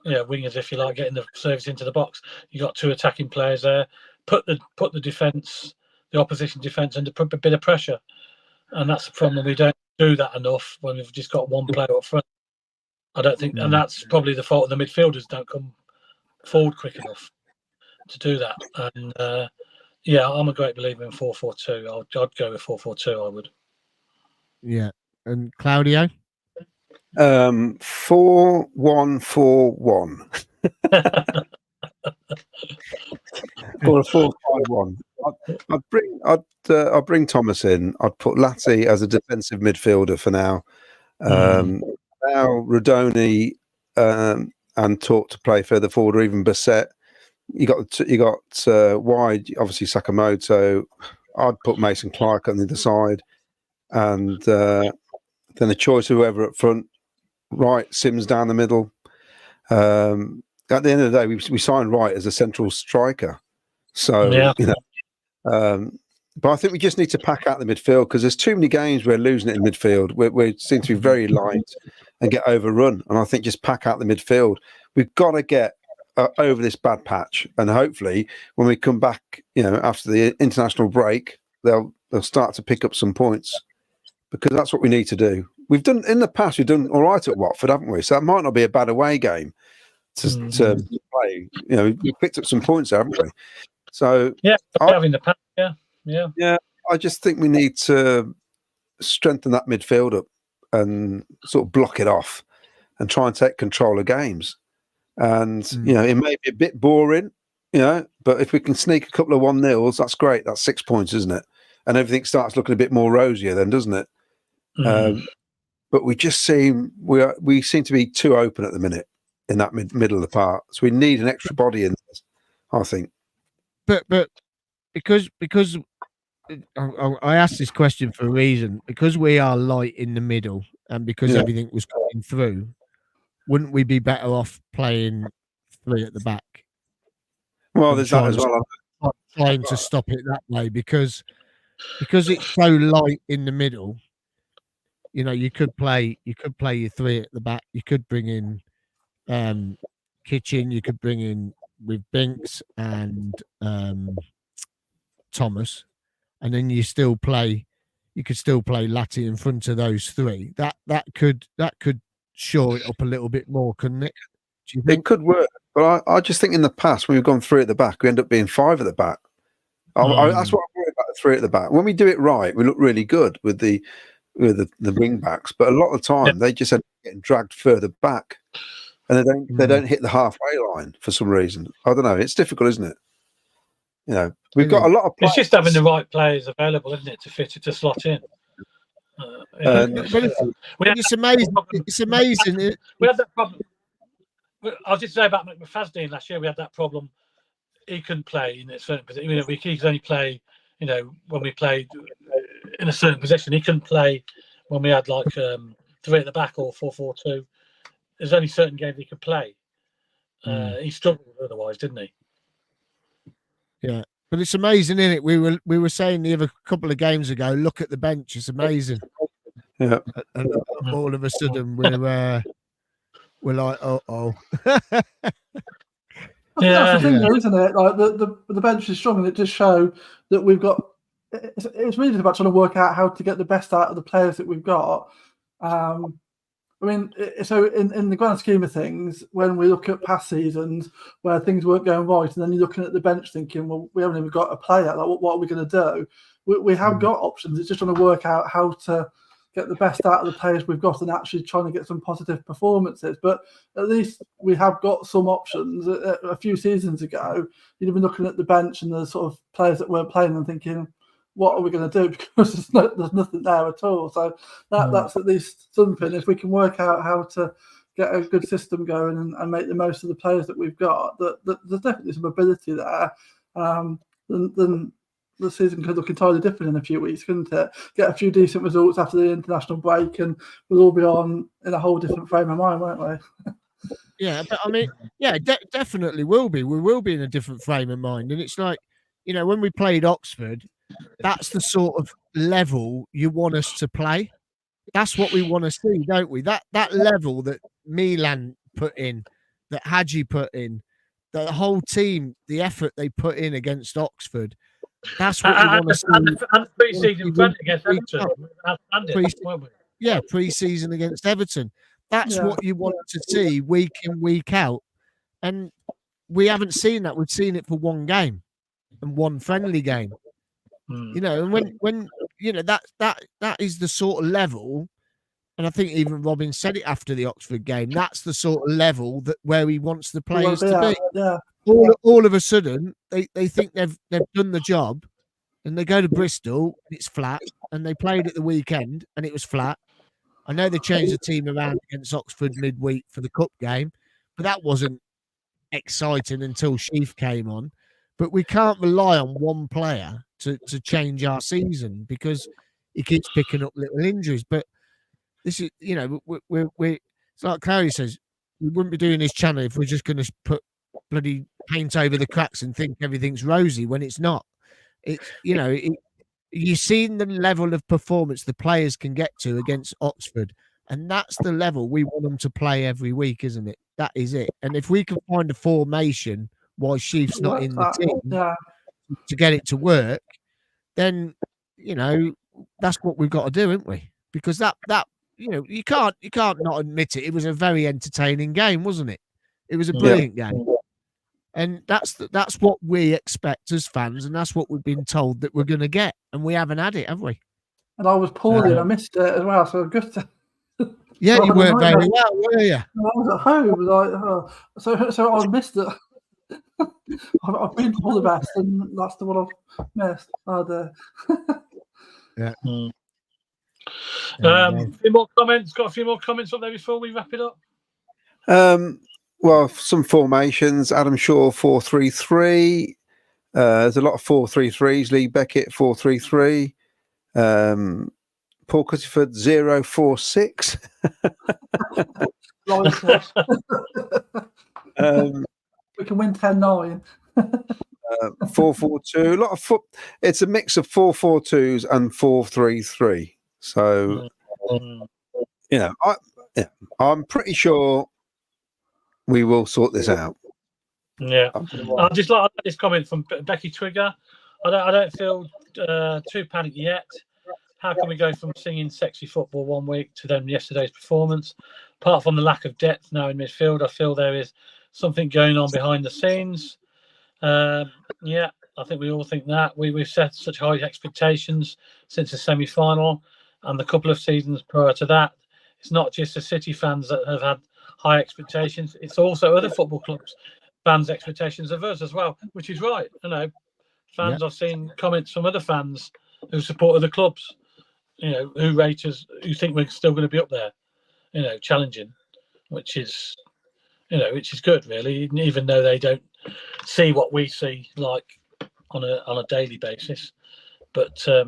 wingers, if you like, getting the service into the box. You got two attacking players there. Put the defence, the opposition defence, under a bit of pressure. And that's the problem. We don't do that enough when we've just got one player up front. I don't think, and that's probably the fault of the midfielders. Don't come forward quick enough to do that. And I'm a great believer in 4-4-2. I'd go with 4-4-2. I would. Yeah, and Claudio. 4-1-4-1. Or a 4-5-1. I'd bring Thomas in. I'd put Latti as a defensive midfielder for now. Now Rodoni and Torp to play further forward, or even Bassett. You got wide, obviously Sakamoto. I'd put Mason Clark on the other side, and then a choice of whoever up front. Right, Sims down the middle. At the end of the day, we signed Wright as a central striker. So but I think we just need to pack out the midfield, because there's too many games we're losing it in midfield. We seem to be very light and get overrun. And I think just pack out the midfield. We've got to get over this bad patch, and hopefully when we come back, after the international break, they'll start to pick up some points, because that's what we need to do. We've done in the past. We've done all right at Watford, haven't we? So that might not be a bad away game to play. We've picked up some points, haven't we? So having the past, yeah. I just think we need to strengthen that midfield up and sort of block it off and try and take control of games. And it may be a bit boring, But if we can sneak a couple of 1-0s, that's great. That's 6 points, isn't it? And everything starts looking a bit more rosier then, doesn't it? But we just seem we seem to be too open at the minute in that middle of the park. So we need an extra body in this, I think. But because I asked this question for a reason. Because we are light in the middle, and because everything was coming through, wouldn't we be better off playing 3 at the back? Well, there's that as well. Trying to stop it that way because it's so light in the middle. You could play your 3 at the back. You could bring in Kitchen. You could bring in with Binks and Thomas, and then you could still play Latty in front of those 3. That could shore it up a little bit more, couldn't it? Do you think? It could work, but I just think in the past when we've gone 3 at the back, we end up being 5 at the back. That's what I'm worried about, the 3 at the back. When we do it right, we look really good with the wing backs, but a lot of the time they just end up getting dragged further back, and they don't hit the halfway line for some reason. I don't know. It's difficult, isn't it? We've got a lot of players. It's just having the right players available, isn't it, to slot in. It's amazing. It's amazing. We had that problem. I was just saying about McFadden last year. We had that problem. He couldn't play in a certain position. He could only play. When we played in a certain position, he couldn't play when we had 3 at the back or 4-4-2. There's only certain games he could play. He struggled otherwise, didn't he? Yeah, but it's amazing, isn't it? We were saying the other couple of games ago. Look at the bench; it's amazing. Yeah, and all of a sudden we're like, oh. That's the thing, though, isn't it? Like the bench is strong, and it just shows that we've got. It's really about trying to work out how to get the best out of the players that we've got. So in the grand scheme of things, when we look at past seasons where things weren't going right, and then you're looking at the bench thinking, well, we haven't even got a player. Like, what are we going to do? We have got options. It's just trying to work out how to get the best out of the players we've got and actually trying to get some positive performances. But at least we have got some options. A few seasons ago, you'd have been looking at the bench and the sort of players that weren't playing and thinking, what are we going to do? Because there's nothing there at all. So that's at least something. If we can work out how to get a good system going and make the most of the players that we've got, that there's definitely some ability there. Then the season could look entirely different in a few weeks, couldn't it? Get a few decent results after the international break, and we'll all be on in a whole different frame of mind, won't we? Yeah, but definitely will be. We will be in a different frame of mind, and it's like, when we played Oxford, that's the sort of level you want us to play. That's what we want to see, don't we? That level that Milan put in, that Hadji put in, the whole team, the effort they put in against Oxford. That's what we want to see. And pre-season friendly against Everton. Pre-season against Everton. That's what you want to see week in, week out. And we haven't seen that. We've seen it for one game and one friendly game. And when that is the sort of level, and I think even Robin said it after the Oxford game, that's the sort of level that where he wants the players to be. Yeah. All of a sudden, they think they've done the job, and they go to Bristol and it's flat, and they played at the weekend and it was flat. I know they changed the team around against Oxford midweek for the cup game, but that wasn't exciting until Sheaf came on. But we can't rely on one player to change our season because he keeps picking up little injuries. But this is, we're it's like Clary says, we wouldn't be doing this channel if we're just going to put bloody paint over the cracks and think everything's rosy when it's not. It's, you've seen the level of performance the players can get to against Oxford, and that's the level we want them to play every week, isn't it? That is it. And if we can find a formation while Sheaf's not in the team to get it to work, then that's what we've got to do, haven't we? Because that you can't not admit it. It was a very entertaining game, wasn't it? It was a brilliant game. And that's what we expect as fans, and that's what we've been told that we're going to get, and we haven't had it, have we? And I was poorly, and I missed it as well. So good. Yeah, you weren't very well, were you? I was at home, so I missed it. I've been to all the best, and that's the one I've missed. A few more comments. Got a few more comments up there before we wrap it up. Well, some formations. Adam Shaw 4-3-3. There's a lot of 4-3-3s. Lee Beckett 4-3-3. Paul Cutterford 0-4-6. We can win 10-9. 4-4-2. A lot of It's a mix of 4-4-2s and 4-3-3. So, I'm pretty sure we will sort this out. Yeah, I just like this comment from Becky Trigger. I don't feel too panicked yet. How can we go from singing sexy football one week to then yesterday's performance? Apart from the lack of depth now in midfield, I feel there is something going on behind the scenes. Yeah, I think we all think that. We've set such high expectations since the semi-final and the couple of seasons prior to that. It's not just the City fans that have had high expectations. It's also other football clubs' fans' expectations of us as well, which is right. Fans. I've seen comments from other fans who support other clubs, who rate us, who think we're still going to be up there, challenging, which is good, really, even though they don't see what we see like on a daily basis. But I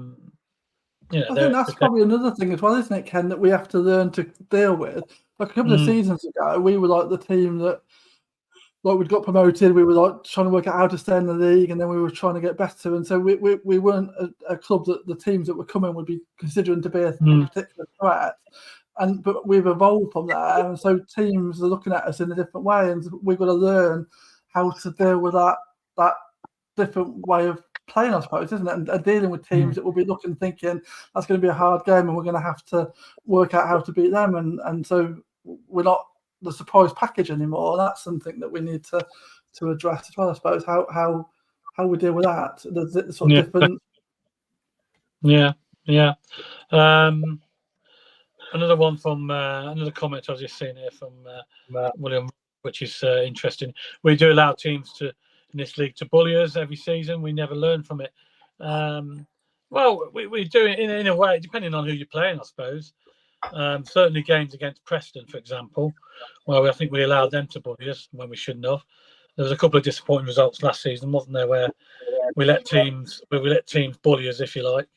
think that's probably another thing as well, isn't it, Ken, that we have to learn to deal with. Like a couple of seasons ago, we were like the team that, like, we'd got promoted. We were like trying to work out how to stay in the league, and then we were trying to get better. And so we weren't a club that the teams that were coming would be considering to be a particular threat. But we've evolved from there, and so teams are looking at us in a different way, and we've got to learn how to deal with that different way of playing, I suppose, isn't it? And dealing with teams that will be looking, thinking that's going to be a hard game, and we're going to have to work out how to beat them. And so we're not the surprise package anymore. And that's something that we need to address as well, I suppose. How we deal with that. There's sort of different. Yeah. Another one from another comment I've just seen here from William, which is interesting. We do allow teams in this league to bully us every season. We never learn from it. Well, we do it in a way, depending on who you're playing, I suppose. Certainly games against Preston, for example, where I think we allowed them to bully us when we shouldn't have. There was a couple of disappointing results last season, wasn't there, where we let teams bully us, if you like.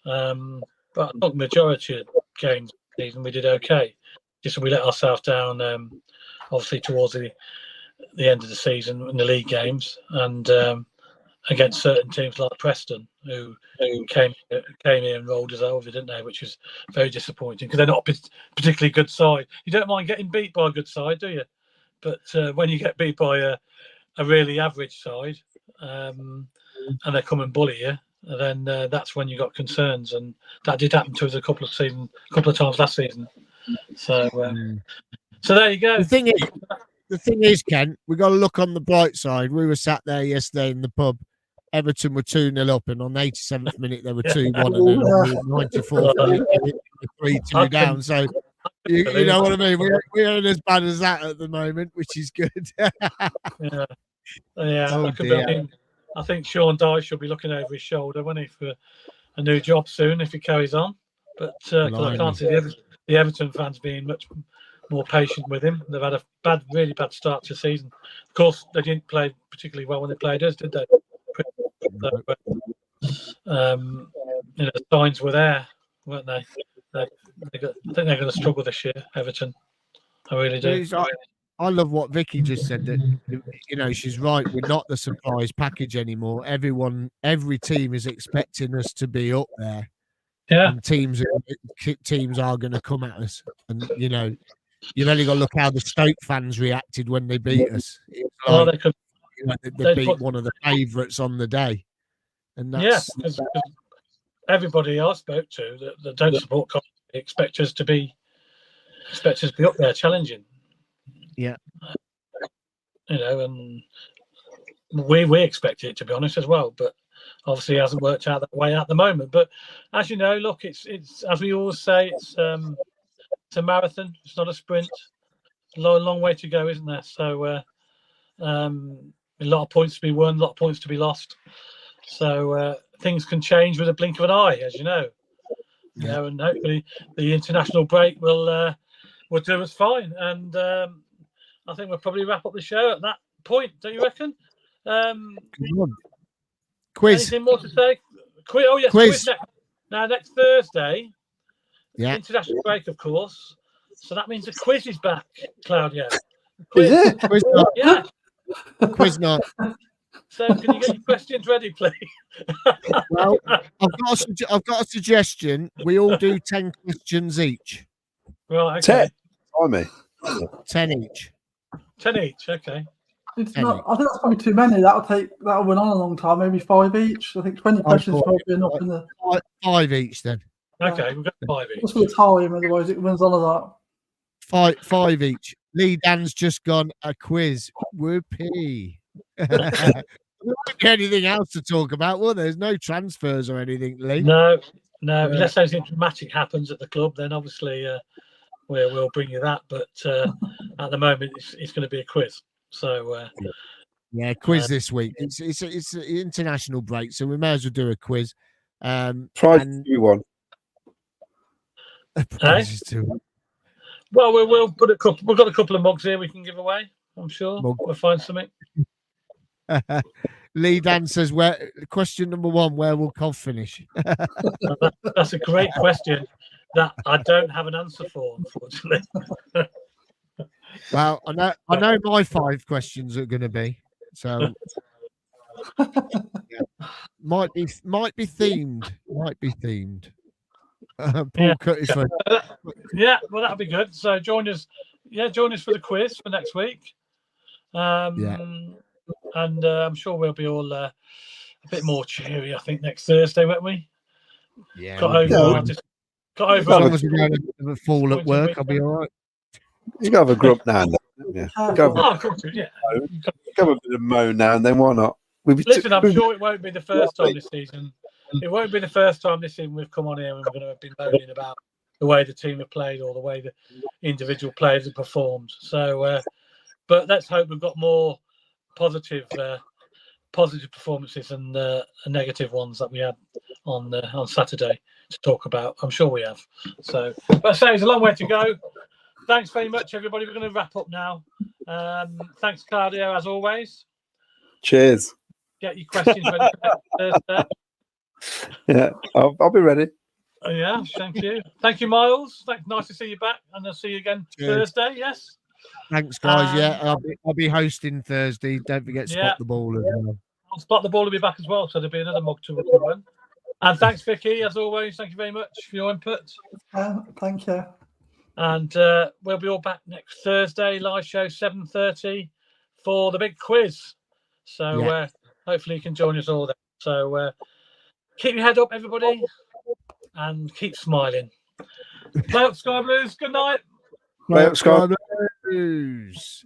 But I think majority of games this season we did okay. Just we let ourselves down, obviously towards the end of the season in the league games, and against certain teams like Preston, who came here and rolled us over, didn't they? Which was very disappointing because they're not a particularly good side. You don't mind getting beat by a good side, do you? But when you get beat by a really average side, and they come and bully you, then that's when you got concerns, and that did happen to us a couple of times last season. So there you go. The thing is, Ken, we got to look on the bright side. We were sat there yesterday in the pub. Everton were 2-0 up, and on the 87th minute they were 2-1, and then on the 94th minute they were 3-2 down. So you know what I mean. We aren't as bad as that at the moment, which is good. Yeah. Oh, I think Sean Dyche will be looking over his shoulder, won't he, for a new job soon if he carries on. But I can't see the Everton fans being much more patient with him. They've had a really bad start to the season. Of course, they didn't play particularly well when they played us, did they? The signs were there, weren't they? I think they're going to struggle this year, Everton. I really do. I love what Vicky just said, that she's right. We're not the surprise package anymore. Every team is expecting us to be up there. Yeah. And teams are going to come at us. And you've only got to look how the Stoke fans reacted when they beat us. Like, they beat one of the favourites on the day. And that's because everybody I spoke to that don't support Coventry expect us to be up there challenging. Yeah. And we expected it, to be honest, as well, but obviously it hasn't worked out that way at the moment. But as you know, look, it's as we always say, it's a marathon. It's not a sprint. Long way to go, isn't there? So A lot of points to be won, a lot of points to be lost. So things can change with a blink of an eye, as you know. You know, and hopefully the international break will do us fine. And I think we'll probably wrap up the show at that point. Don't you reckon? Quiz. Anything more to say? Oh yes, quiz next Thursday. Yeah. International break, of course. So that means the quiz is back, Claudio. Is it? Quiz night. Yeah. Quiz night. So can you get your questions ready, please? Well, I've got a suggestion. We all do 10 questions each. Right. Okay. 10. 10 each. 10 each. Okay. It's not, I think that's probably too many. That'll run on a long time. Maybe 5 each. I think 20 questions probably enough in the 5 each then. Okay, we've got 5 each. Just for the time, otherwise it runs on a that. 5 each. Lee Dan's just gone a quiz. Whoopee. We won't get anything else to talk about. Well, there's no transfers or anything, Lee. No. Unless anything dramatic happens at the club, then obviously we'll bring you that. But at the moment, it's going to be a quiz. So quiz this week. It's an international break, so we may as well do a quiz. Prize everyone. Well, we'll put a couple. We've got a couple of mugs here we can give away. I'm sure we'll find something. Lee Dan says, "Where?" Question number 1: Where will Cov finish? That's a great question that I don't have an answer for, unfortunately. Well, I know my 5 questions are going to be, so might be themed. Paul Curtis. Yeah, well, that'll be good. So join us for the quiz for next week. And I'm sure we'll be all a bit more cheery, I think, next Thursday, won't we? Yeah. Got over. As long as we don't have a fall at work, I'll be all right. You got to have a grump now and then. Yeah. Go have a bit of moan now and then. Why not? Listen, I'm sure it won't be the first time this season. It won't be the first time this season we've come on here and we're going to have been moaning about the way the team have played or the way the individual players have performed. So, but let's hope we've got more positive performances and negative ones that we had on Saturday to talk about. I'm sure we have. So, but I say it's a long way to go. Thanks very much, everybody. We're going to wrap up now. Thanks, Claudio, as always. Cheers. Get your questions ready for Thursday. Yeah, I'll be ready. Yeah, thank you. Thank you, Miles. Nice to see you back, and I'll see you again Thursday. Yes. Thanks, guys. I'll be hosting Thursday. Don't forget Spot the Ball as well. Spot the Ball will be back as well, so there'll be another mug to run. And thanks, Vicky, as always. Thank you very much for your input. Thank you. And we'll be all back next Thursday, live show 7:30 for the big quiz. So hopefully you can join us all there. So keep your head up, everybody, and keep smiling. Play up, Sky Blues. Good night. Play up, Sky Blues.